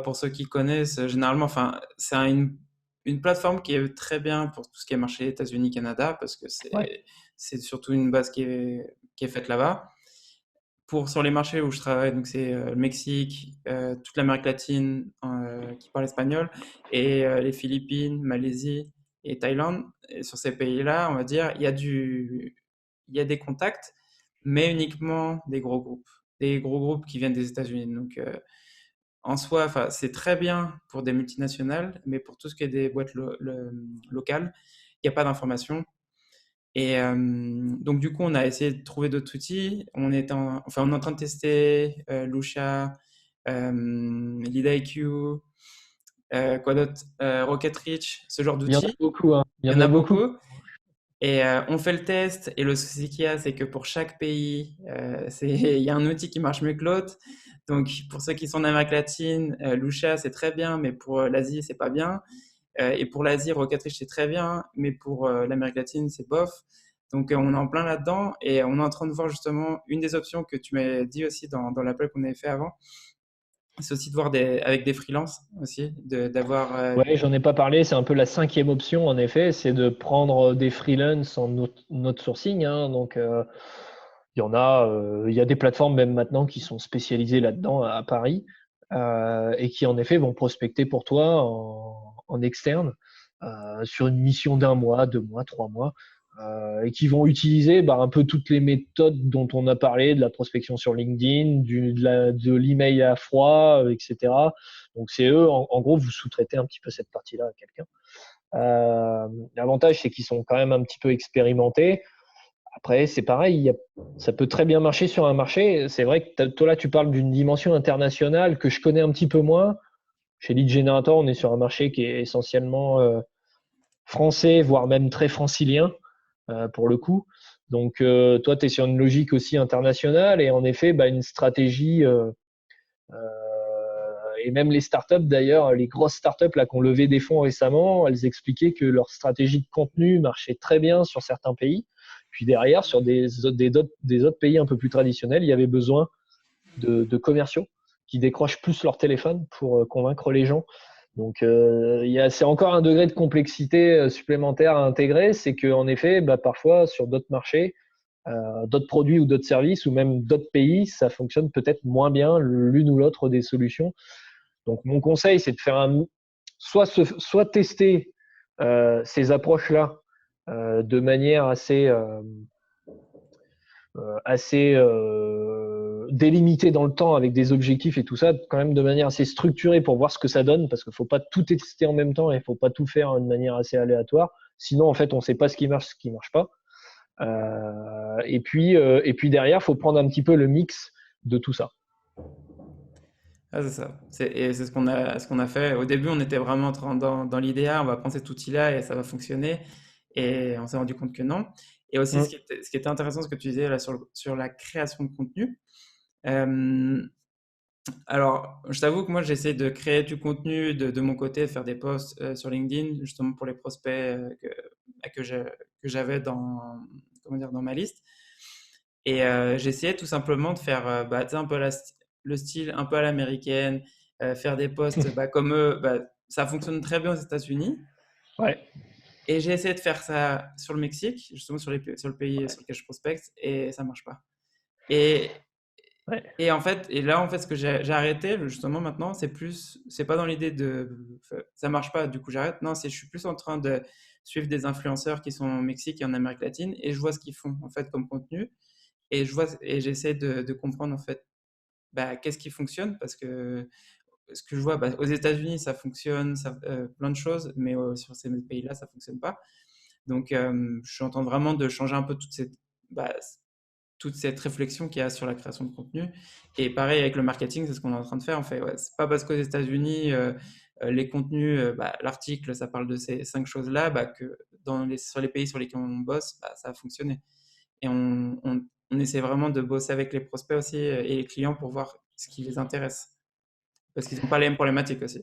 pour ceux qui connaissent, généralement, enfin, une plateforme qui est très bien pour tout ce qui est marché États-Unis, Canada, parce que Ouais. c'est surtout une base qui est faite là-bas. Sur les marchés où je travaille, donc c'est le Mexique, toute l'Amérique latine qui parle espagnol, et les Philippines, Malaisie et Thaïlande. Et sur ces pays-là, on va dire, il y a des contacts, mais uniquement des gros groupes qui viennent des États-Unis. Donc en soi, enfin, c'est très bien pour des multinationales, mais pour tout ce qui est des boîtes locales, il n'y a pas d'information. Et donc du coup, on a essayé de trouver d'autres outils. On est en train de tester Lusha, LeadIQ, quoi d'autre, Rocket Reach, ce genre Il y en a d'outils. beaucoup, hein. Il y Il y en en a a beaucoup. beaucoup. Et on fait le test, et le souci qu'il y a, c'est que pour chaque pays, il y a un outil qui marche mieux que l'autre. Donc, pour ceux qui sont en Amérique latine, Lucha, c'est très bien, mais pour l'Asie, c'est pas bien. Et pour l'Asie, Rockatrice, c'est très bien, mais pour l'Amérique latine, c'est bof. Donc, on est en plein là-dedans, et on est en train de voir justement une des options que tu m'as dit aussi dans l'appel qu'on avait fait avant. C'est aussi de voir avec des freelances aussi, d'avoir. Ouais, j'en ai pas parlé. C'est un peu la cinquième option, en effet, c'est de prendre des freelances en outsourcing, hein. Donc, il y a des plateformes même maintenant qui sont spécialisées là-dedans à Paris et qui, en effet, vont prospecter pour toi en externe sur une mission d'un mois, 2 mois, 3 mois. Et qui vont utiliser un peu toutes les méthodes dont on a parlé, de la prospection sur LinkedIn, de l'email à froid, etc. Donc c'est eux, en gros, vous sous-traitez un petit peu cette partie-là à quelqu'un. L'avantage, c'est qu'ils sont quand même un petit peu expérimentés. Après, c'est pareil, ça peut très bien marcher sur un marché. C'est vrai que toi là, tu parles d'une dimension internationale que je connais un petit peu moins. Chez Lead Generator, on est sur un marché qui est essentiellement français, voire même très francilien pour le coup. Donc, toi, tu es sur une logique aussi internationale et en effet, une stratégie, et même les startups d'ailleurs, les grosses startups là, qui ont levé des fonds récemment, elles expliquaient que leur stratégie de contenu marchait très bien sur certains pays. Puis derrière, sur des autres pays un peu plus traditionnels, il y avait besoin de commerciaux qui décrochent plus leur téléphone pour convaincre les gens. Donc, c'est encore un degré de complexité supplémentaire à intégrer. C'est qu'en effet, parfois, sur d'autres marchés, d'autres produits ou d'autres services, ou même d'autres pays, ça fonctionne peut-être moins bien l'une ou l'autre des solutions. Donc, mon conseil, c'est de faire soit tester ces approches-là de manière assez délimité dans le temps avec des objectifs et tout ça, quand même de manière assez structurée pour voir ce que ça donne, parce qu'il ne faut pas tout tester en même temps et il ne faut pas tout faire de manière assez aléatoire. Sinon, en fait, on ne sait pas ce qui ne marche pas. Et puis derrière, il faut prendre un petit peu le mix de tout ça. Ah, c'est ça. Et c'est ce qu'on a fait. Au début, on était vraiment dans l'idéal, on va prendre cet outil-là et ça va fonctionner. Et on s'est rendu compte que non. Et aussi, ce qui était intéressant, ce que tu disais là sur la création de contenu. Euh, alors, je t'avoue que moi, j'essaie de créer du contenu de mon côté, de faire des posts sur LinkedIn, justement pour les prospects que j'avais comment dire, dans ma liste. Et j'essayais tout simplement de faire tu sais, un peu le style un peu à l'américaine, faire des posts comme eux. Ça fonctionne très bien aux États-Unis. Ouais. Et j'ai essayé de faire ça sur le Mexique, justement sur le pays sur lequel je prospecte, et ça marche pas. Et, Ouais. et là, en fait, ce que j'ai arrêté, justement, maintenant, c'est pas dans l'idée ça marche pas, du coup, j'arrête. Non, je suis plus en train de suivre des influenceurs qui sont au Mexique et en Amérique latine, et je vois ce qu'ils font, en fait, comme contenu. Et j'essaie de comprendre, en fait, qu'est-ce qui fonctionne, parce que ce que je vois, aux États-Unis, ça fonctionne, plein de choses, mais sur ces pays-là, ça fonctionne pas. Donc, je suis en train vraiment de changer un peu toute cette réflexion qu'il y a sur la création de contenu. Et pareil avec le marketing, c'est ce qu'on est en train de faire. En fait, ouais, c'est pas parce qu'aux États-Unis, les contenus, l'article, ça parle de ces 5 choses-là, que sur les pays sur lesquels on bosse, ça a fonctionné. Et on essaie vraiment de bosser avec les prospects aussi et les clients pour voir ce qui les intéresse. Parce qu'ils n'ont pas les mêmes problématiques aussi.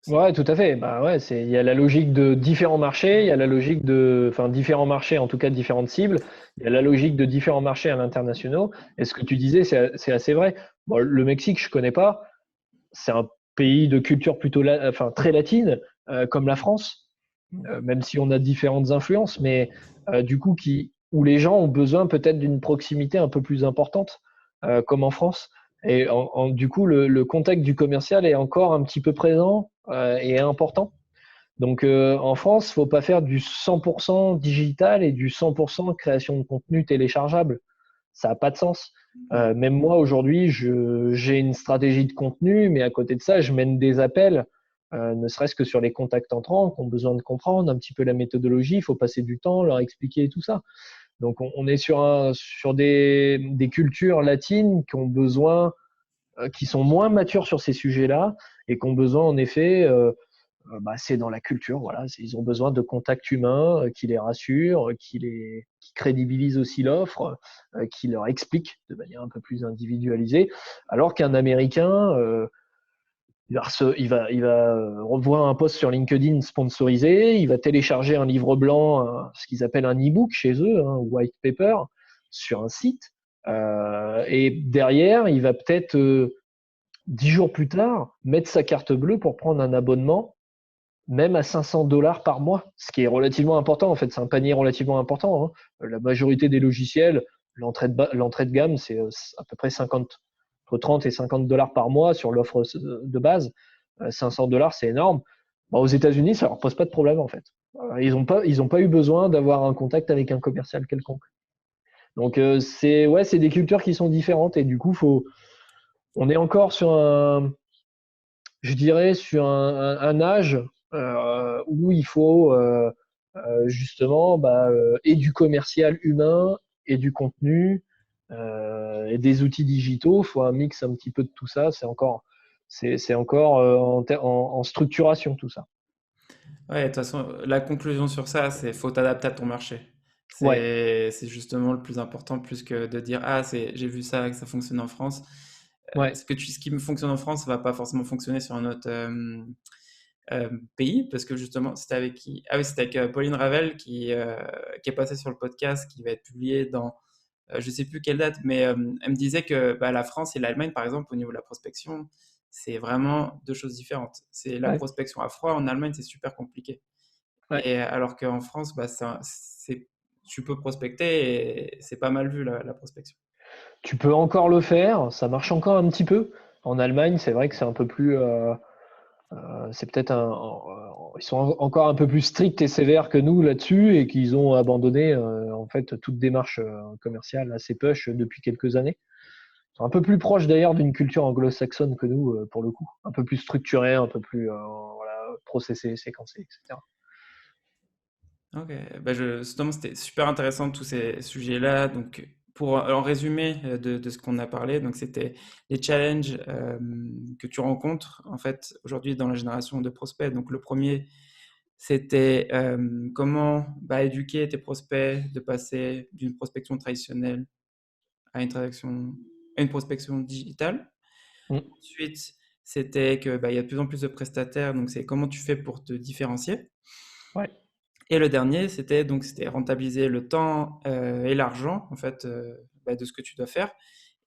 Ouais, tout à fait. Ouais, il y a la logique de différents marchés, il y a la logique différents marchés, en tout cas différentes cibles. Il y a la logique de différents marchés à l'international. Et ce que tu disais, c'est assez vrai. Bon, le Mexique, je connais pas. C'est un pays de culture plutôt, très latine, comme la France, même si on a différentes influences, mais du coup, où les gens ont besoin peut-être d'une proximité un peu plus importante, comme en France. Et du coup, le contact du commercial est encore un petit peu présent et important. Donc, en France, il faut pas faire du 100% digital et du 100% création de contenu téléchargeable. Ça n'a pas de sens. Même moi, aujourd'hui, j'ai une stratégie de contenu, mais à côté de ça, je mène des appels, ne serait-ce que sur les contacts entrants qui ont besoin de comprendre un petit peu la méthodologie. Il faut passer du temps, leur expliquer tout ça. Donc, on est sur des cultures latines qui ont besoin, qui sont moins matures sur ces sujets-là et qui ont besoin, en effet, c'est dans la culture. Voilà, ils ont besoin de contacts humains qui les rassurent, qui crédibilisent aussi l'offre, qui leur expliquent de manière un peu plus individualisée. Alors qu'un Américain, il va revoir un post sur LinkedIn sponsorisé, il va télécharger un livre blanc, ce qu'ils appellent un e-book chez eux, white paper, sur un site. Et derrière, il va peut-être 10 jours plus tard mettre sa carte bleue pour prendre un abonnement, même à $500 par mois, ce qui est relativement important. En fait, c'est un panier relativement important. La majorité des logiciels, l'entrée de gamme, c'est à peu près entre 30 et $50 par mois sur l'offre de base. $500, c'est énorme. Aux États-Unis, ça leur pose pas de problème en fait. Ils ont pas eu besoin d'avoir un contact avec un commercial quelconque. Donc c'est des cultures qui sont différentes et du coup on est encore sur je dirais sur un âge où il faut justement et du commercial humain et du contenu et des outils digitaux. Il faut un mix un petit peu de tout ça. C'est encore en structuration tout ça. Ouais, de toute façon, la conclusion sur ça, c'est faut t'adapter à ton marché. Ouais, C'est justement le plus important, plus que de dire, ah, j'ai vu ça, que ça fonctionne en France. ouais. Ce qui me fonctionne en France va pas forcément fonctionner sur un autre pays, parce que justement, c'était avec qui? Ah oui, c'était avec Pauline Ravel qui est passée sur le podcast, qui va être publié dans, je sais plus quelle date, mais elle me disait que la France et l'Allemagne, par exemple, au niveau de la prospection, c'est vraiment deux choses différentes. C'est la Ouais, prospection à froid, en Allemagne, c'est super compliqué. ouais. Et alors qu'en France, tu peux prospecter et c'est pas mal vu la prospection. Tu peux encore le faire, ça marche encore un petit peu. En Allemagne, c'est vrai que c'est un peu plus, c'est peut-être ils sont encore un peu plus stricts et sévères que nous là-dessus et qu'ils ont abandonné en fait toute démarche commerciale assez push depuis quelques années. Ils sont un peu plus proches d'ailleurs d'une culture anglo-saxonne que nous pour le coup, un peu plus structurée, un peu plus processée, séquencée, etc. Ok, justement, c'était super intéressant tous ces sujets-là. Donc, pour en résumé de ce qu'on a parlé, donc c'était les challenges que tu rencontres en fait aujourd'hui dans la génération de prospects. Donc, le premier, c'était comment éduquer tes prospects de passer d'une prospection traditionnelle à une prospection digitale. Mm. Ensuite, c'était que il y a de plus en plus de prestataires, donc c'est comment tu fais pour te différencier. Ouais. Et le dernier, c'était rentabiliser le temps et l'argent en fait de ce que tu dois faire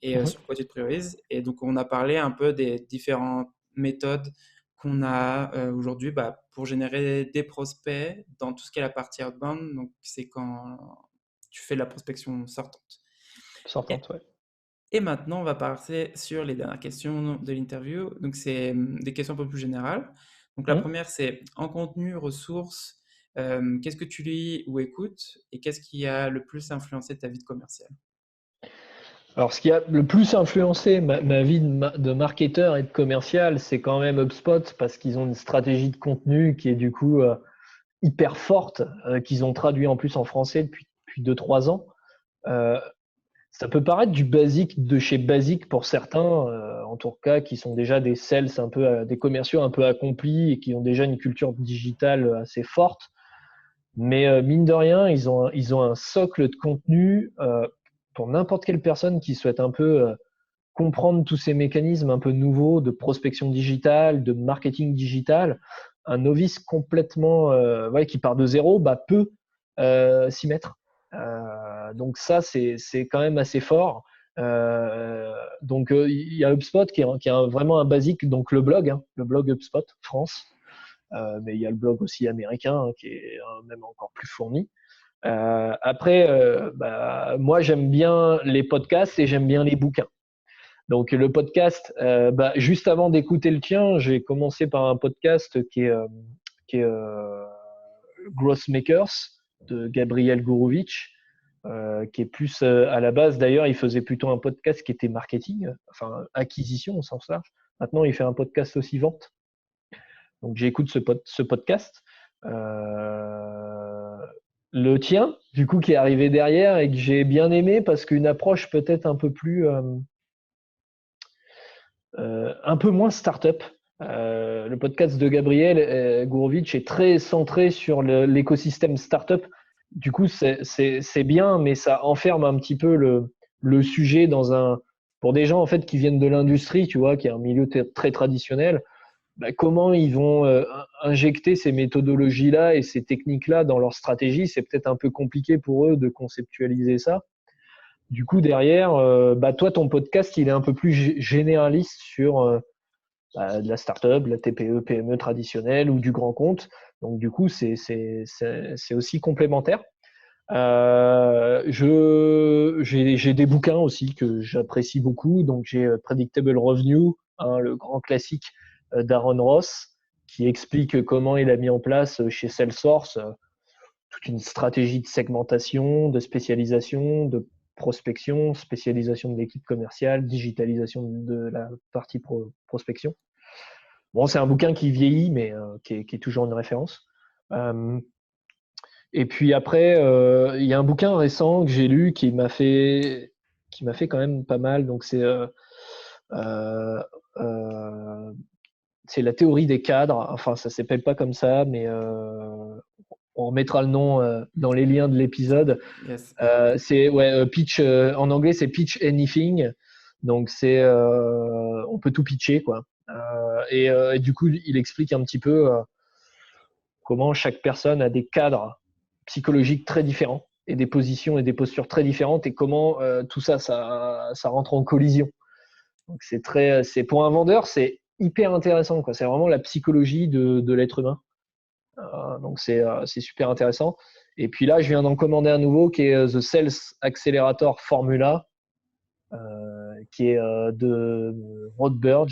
et Mhm. sur quoi tu te priorises. Et donc on a parlé un peu des différentes méthodes qu'on a aujourd'hui pour générer des prospects dans tout ce qui est la partie outbound. Donc c'est quand tu fais la prospection sortante. Sortante, ouais. Et maintenant, on va passer sur les dernières questions de l'interview. Donc, c'est des questions un peu plus générales. Donc, la Mm. première, c'est en contenu, ressources, qu'est-ce que tu lis ou écoutes et qu'est-ce qui a le plus influencé ta vie de commercial? Alors, ce qui a le plus influencé ma vie de marketeur et de commercial, c'est quand même HubSpot parce qu'ils ont une stratégie de contenu qui est du coup hyper forte, qu'ils ont traduit en plus en français depuis 2-3 ans. Euh, Ça peut paraître du basique de chez basique pour certains, en tout cas, qui sont déjà des sales un peu, des commerciaux un peu accomplis et qui ont déjà une culture digitale assez forte. Mais mine de rien, ils ont un socle de contenu pour n'importe quelle personne qui souhaite un peu comprendre tous ces mécanismes un peu nouveaux de prospection digitale, de marketing digital. Un novice complètement, qui part de zéro, peut s'y mettre. Donc ça, c'est quand même assez fort. Donc il y a HubSpot qui est vraiment un basique, donc le blog HubSpot France, mais il y a le blog aussi américain qui est même encore plus fourni. Après, moi j'aime bien les podcasts et j'aime bien les bouquins. Donc le podcast, juste avant d'écouter le tien, j'ai commencé par un podcast qui est Growth Makers de Gabriel Gourouvitch, qui est plus à la base d'ailleurs, il faisait plutôt un podcast qui était marketing, enfin acquisition au sens large. Maintenant, il fait un podcast aussi vente. Donc j'écoute ce podcast. Euh, le tien, du coup, qui est arrivé derrière et que j'ai bien aimé parce qu'une approche peut-être un peu plus un peu moins start-up. Le podcast de Gabriel Gourovic est très centré sur l'écosystème startup. Du coup, c'est bien, mais ça enferme un petit peu le sujet pour des gens en fait qui viennent de l'industrie, tu vois, qui est un milieu très traditionnel. Bah, comment ils vont injecter ces méthodologies-là et ces techniques-là dans leur stratégie? C'est peut-être un peu compliqué pour eux de conceptualiser ça. Du coup, derrière, bah, toi, ton podcast, il est un peu plus généraliste sur de la start-up, de la TPE, PME traditionnelle ou du grand compte. Donc, du coup, c'est aussi complémentaire. J'ai des bouquins aussi que j'apprécie beaucoup. Donc, j'ai Predictable Revenue, hein, le grand classique d'Aaron Ross, qui explique comment il a mis en place chez Salesforce toute une stratégie de segmentation, de spécialisation, de prospection, spécialisation de l'équipe commerciale, digitalisation de la partie prospection. Bon, c'est un bouquin qui vieillit, mais qui est toujours une référence. Et puis après, il y a un bouquin récent que j'ai lu qui m'a fait quand même pas mal. Donc c'est la théorie des cadres. Enfin, ça s'appelle pas comme ça, mais on remettra le nom dans les liens de l'épisode. Yes. C'est pitch en anglais, c'est pitch anything. Donc c'est on peut tout pitcher quoi. Et du coup, il explique un petit peu comment chaque personne a des cadres psychologiques très différents et des positions et des postures très différentes et comment tout ça, ça rentre en collision. Donc c'est pour un vendeur, c'est hyper intéressant quoi. C'est vraiment la psychologie de l'être humain. Donc c'est super intéressant. Et puis là, je viens d'en commander un nouveau qui est The Sales Accelerator Formula, qui est de Rothberg,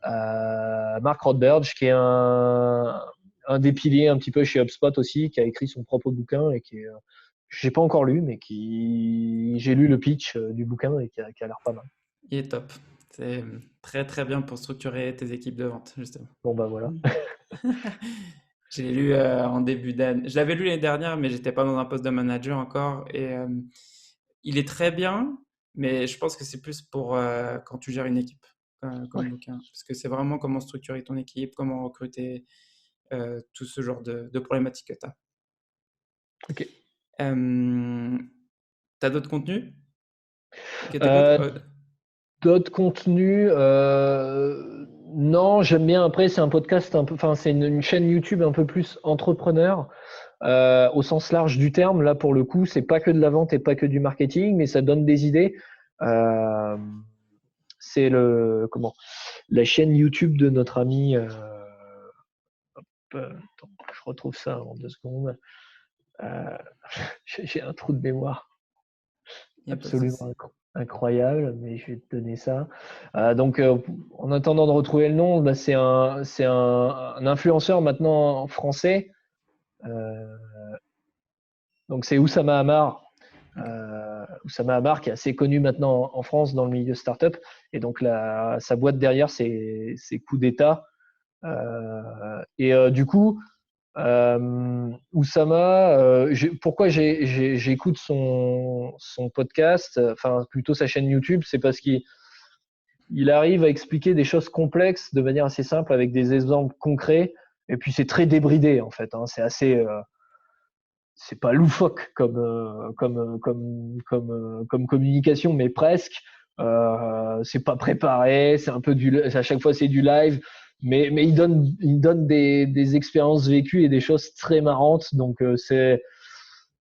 Mark Rothberg, qui est un des piliers un petit peu chez HubSpot aussi, qui a écrit son propre bouquin et qui est, j'ai pas encore lu, mais j'ai lu le pitch du bouquin et qui a l'air pas mal. Il est top. C'est très très bien pour structurer tes équipes de vente, justement. Bon bah voilà. Je l'ai lu en début d'année. Je l'avais lu l'année dernière, mais j'étais pas dans un poste de manager encore. Et il est très bien, mais je pense que c'est plus pour quand tu gères une équipe comme Ouais. bouquin. Parce que c'est vraiment comment structurer ton équipe, comment recruter, tout ce genre de problématiques que tu as. Ok. T'as d'autres contenus que t'écoutes? Euh, D'autres contenus, non, j'aime bien. Après, c'est un podcast un peu, enfin, c'est une chaîne YouTube un peu plus entrepreneur au sens large du terme. Là, pour le coup, c'est pas que de la vente et pas que du marketing, mais ça donne des idées. Euh, c'est la chaîne YouTube de notre ami. Attends, je retrouve ça en 2 secondes. Euh, j'ai un trou de mémoire Il n'y a pas de absolument souci. incroyable, mais je vais te donner ça. Donc, en attendant de retrouver le nom, bah, c'est un influenceur maintenant français. Euh, donc, c'est Oussama Hamar. Oussama Hamar qui est assez connu maintenant en France dans le milieu startup. Et donc, sa boîte derrière, c'est Coup d'État. Du coup, Oussama, pourquoi j'écoute son podcast, enfin plutôt sa chaîne YouTube, c'est parce qu'il arrive à expliquer des choses complexes de manière assez simple avec des exemples concrets. Et puis c'est très débridé en fait. Hein, c'est assez, c'est pas loufoque comme communication, mais presque. C'est pas préparé, c'est un peu à chaque fois c'est du live. Mais il donne des expériences vécues et des choses très marrantes. Donc,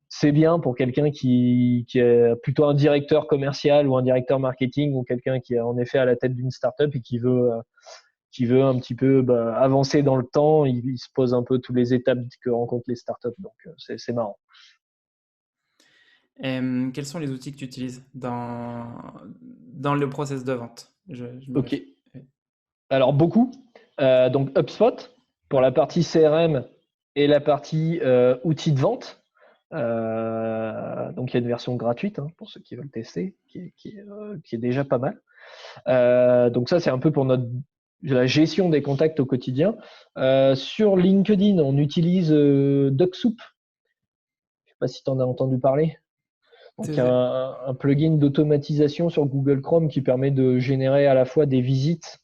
c'est bien pour quelqu'un qui est plutôt un directeur commercial ou un directeur marketing ou quelqu'un qui est en effet à la tête d'une startup et qui veut un petit peu avancer dans le temps. Il se pose un peu toutes les étapes que rencontrent les startups. Donc, c'est marrant. Quels sont les outils que tu utilises dans le process de vente? Je me Ok. réfère. Oui. Alors, beaucoup. Donc, HubSpot pour la partie CRM et la partie outils de vente. Donc, il y a une version gratuite hein, pour ceux qui veulent tester, qui est déjà pas mal. Donc, ça, c'est un peu pour la gestion des contacts au quotidien. Sur LinkedIn, on utilise DocSoup. Je ne sais pas si tu en as entendu parler. Donc, un plugin d'automatisation sur Google Chrome qui permet de générer à la fois des visites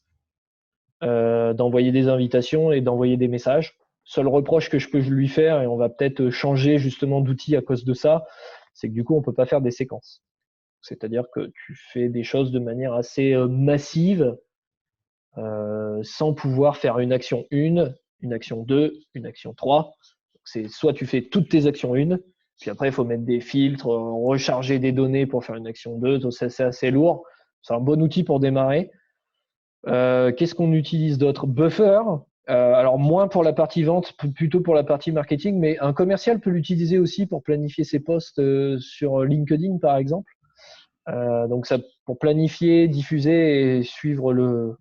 d'envoyer des invitations et d'envoyer des messages. Seul reproche que je peux lui faire, et on va peut-être changer justement d'outil à cause de ça, c'est que du coup, on peut pas faire des séquences. C'est-à-dire que tu fais des choses de manière assez massive, sans pouvoir faire une action 1, une action 2, une action 3. C'est soit tu fais toutes tes actions 1, puis après il faut mettre des filtres, recharger des données pour faire une action 2, donc c'est assez lourd. C'est un bon outil pour démarrer. Qu'est-ce qu'on utilise d'autre? Buffer. Alors moins pour la partie vente, plutôt pour la partie marketing, mais un commercial peut l'utiliser aussi pour planifier ses posts sur LinkedIn par exemple. Donc ça, pour planifier, diffuser et suivre le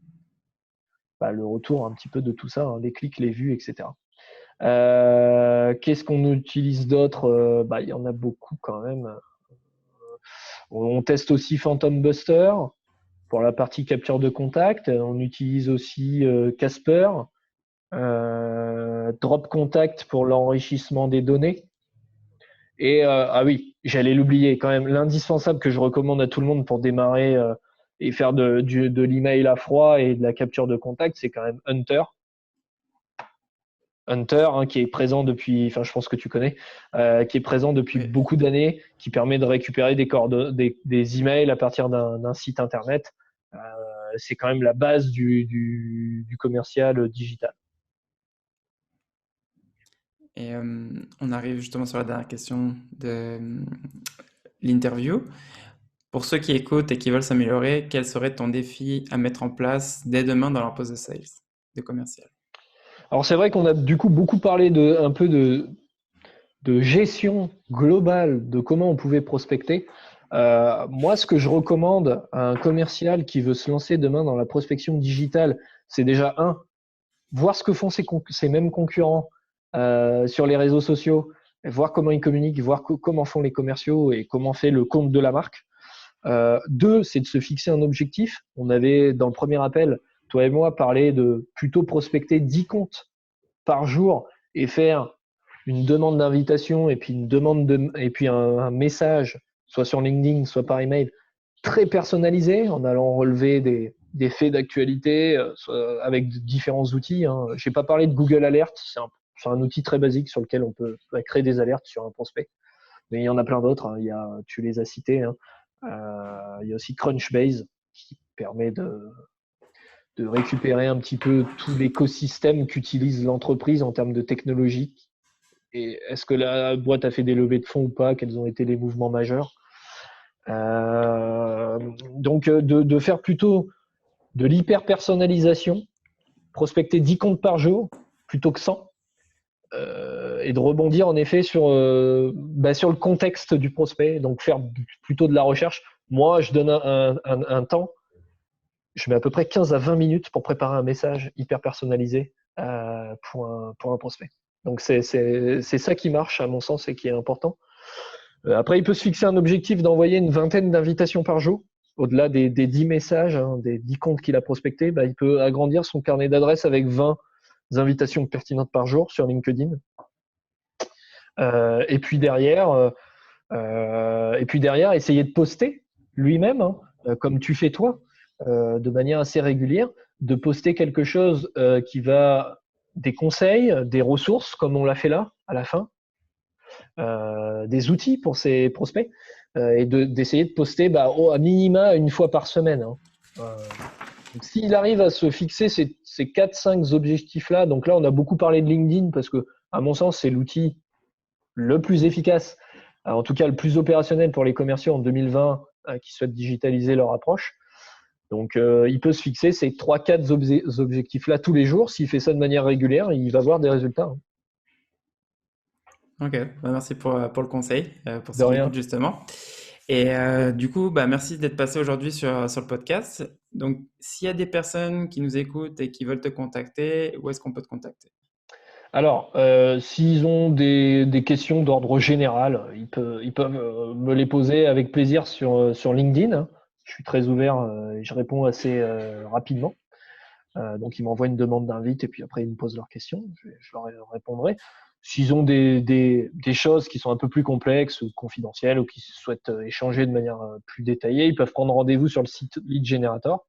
retour un petit peu de tout ça, hein, les clics, les vues, etc. Qu'est-ce qu'on utilise d'autre? Il y en a beaucoup quand même. On teste aussi Phantom Buster pour la partie capture de contact. On utilise aussi Casper, Drop Contact pour l'enrichissement des données. Et ah oui, j'allais l'oublier quand même, l'indispensable que je recommande à tout le monde pour démarrer et faire de l'email à froid et de la capture de contact, c'est quand même Hunter. Hunter, hein, qui est présent depuis, enfin je pense que tu connais, qui est présent depuis beaucoup d'années, qui permet de récupérer des emails à partir d'un site internet. C'est quand même la base du commercial digital. Et on arrive justement sur la dernière question de l'interview. Pour ceux qui écoutent et qui veulent s'améliorer, quel serait ton défi à mettre en place dès demain dans leur poste de sales, de commercial? Alors c'est vrai qu'on a du coup beaucoup parlé un peu de gestion globale de comment on pouvait prospecter. Moi, ce que je recommande à un commercial qui veut se lancer demain dans la prospection digitale, c'est déjà voir ce que font ses mêmes concurrents sur les réseaux sociaux, voir comment ils communiquent, voir comment font les commerciaux et comment fait le compte de la marque. 2, c'est de se fixer un objectif. On avait, dans le premier appel, toi et moi, parlé de plutôt prospecter 10 comptes par jour et faire une demande d'invitation et puis un message, soit sur LinkedIn, soit par email, très personnalisé, en allant relever des faits d'actualité avec différents outils. Hein. Je n'ai pas parlé de Google Alert, c'est un outil très basique sur lequel on peut créer des alertes sur un prospect. Mais il y en a plein d'autres, hein. Tu les as cités. Hein. Il y a aussi Crunchbase qui permet de récupérer un petit peu tout l'écosystème qu'utilise l'entreprise en termes de technologie. Et est-ce que la boîte a fait des levées de fonds ou pas? Quels ont été les mouvements majeurs? Donc, de faire plutôt de l'hyper-personnalisation, prospecter 10 comptes par jour plutôt que 100, et de rebondir en effet sur le contexte du prospect, donc faire plutôt de la recherche. Moi, je donne un temps, je mets à peu près 15 à 20 minutes pour préparer un message hyper personnalisé pour un prospect. Donc, c'est ça qui marche, à mon sens, et qui est important. Après, il peut se fixer un objectif d'envoyer une vingtaine d'invitations par jour. Au-delà des 10 messages, hein, des 10 comptes qu'il a prospectés, il peut agrandir son carnet d'adresses avec 20 invitations pertinentes par jour sur LinkedIn. Et puis derrière, essayer de poster lui-même, hein, comme tu fais toi, de manière assez régulière, de poster quelque chose qui va des conseils, des ressources, comme on l'a fait là, à la fin, des outils pour ses prospects, et d'essayer de poster à minima une fois par semaine. Hein. Donc, s'il arrive à se fixer ces 4-5 objectifs-là, donc là, on a beaucoup parlé de LinkedIn parce que, à mon sens, c'est l'outil le plus efficace, en tout cas le plus opérationnel pour les commerciaux en 2020 qui souhaitent digitaliser leur approche. Donc, il peut se fixer ces 3-4 objectifs-là tous les jours. S'il fait ça de manière régulière, il va voir des résultats. Hein. Ok, merci pour le conseil, pour De ceux qui rien. écoutent justement. Et du coup, merci d'être passé aujourd'hui sur le podcast. Donc, s'il y a des personnes qui nous écoutent et qui veulent te contacter, où est-ce qu'on peut te contacter? Alors, s'ils ont des questions d'ordre général, ils peuvent me les poser avec plaisir sur LinkedIn. Hein. Je suis très ouvert et je réponds assez rapidement. Donc, ils m'envoient une demande d'invite et puis après, ils me posent leurs questions. Je leur répondrai. S'ils ont des choses qui sont un peu plus complexes ou confidentielles ou qui souhaitent échanger de manière plus détaillée, ils peuvent prendre rendez-vous sur le site Lead Generator,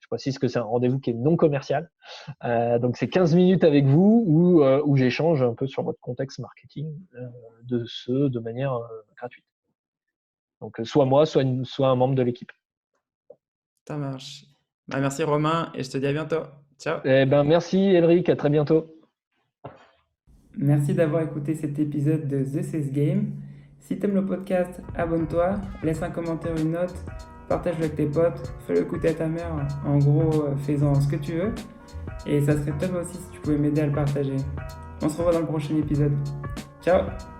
Je précise que c'est un rendez-vous qui est non commercial. Donc, c'est 15 minutes avec vous où j'échange un peu sur votre contexte marketing de manière gratuite. Donc, soit moi, soit un membre de l'équipe. Ça marche. Bah, merci Romain et je te dis à bientôt. Ciao. Eh ben, merci Elric, à très bientôt. Merci d'avoir écouté cet épisode de The CES Game. Si t'aimes le podcast, abonne-toi, laisse un commentaire, une note, partage-le avec tes potes, fais-le écouter à ta mère. En gros, fais-en ce que tu veux. Et ça serait top aussi si tu pouvais m'aider à le partager. On se revoit dans le prochain épisode. Ciao!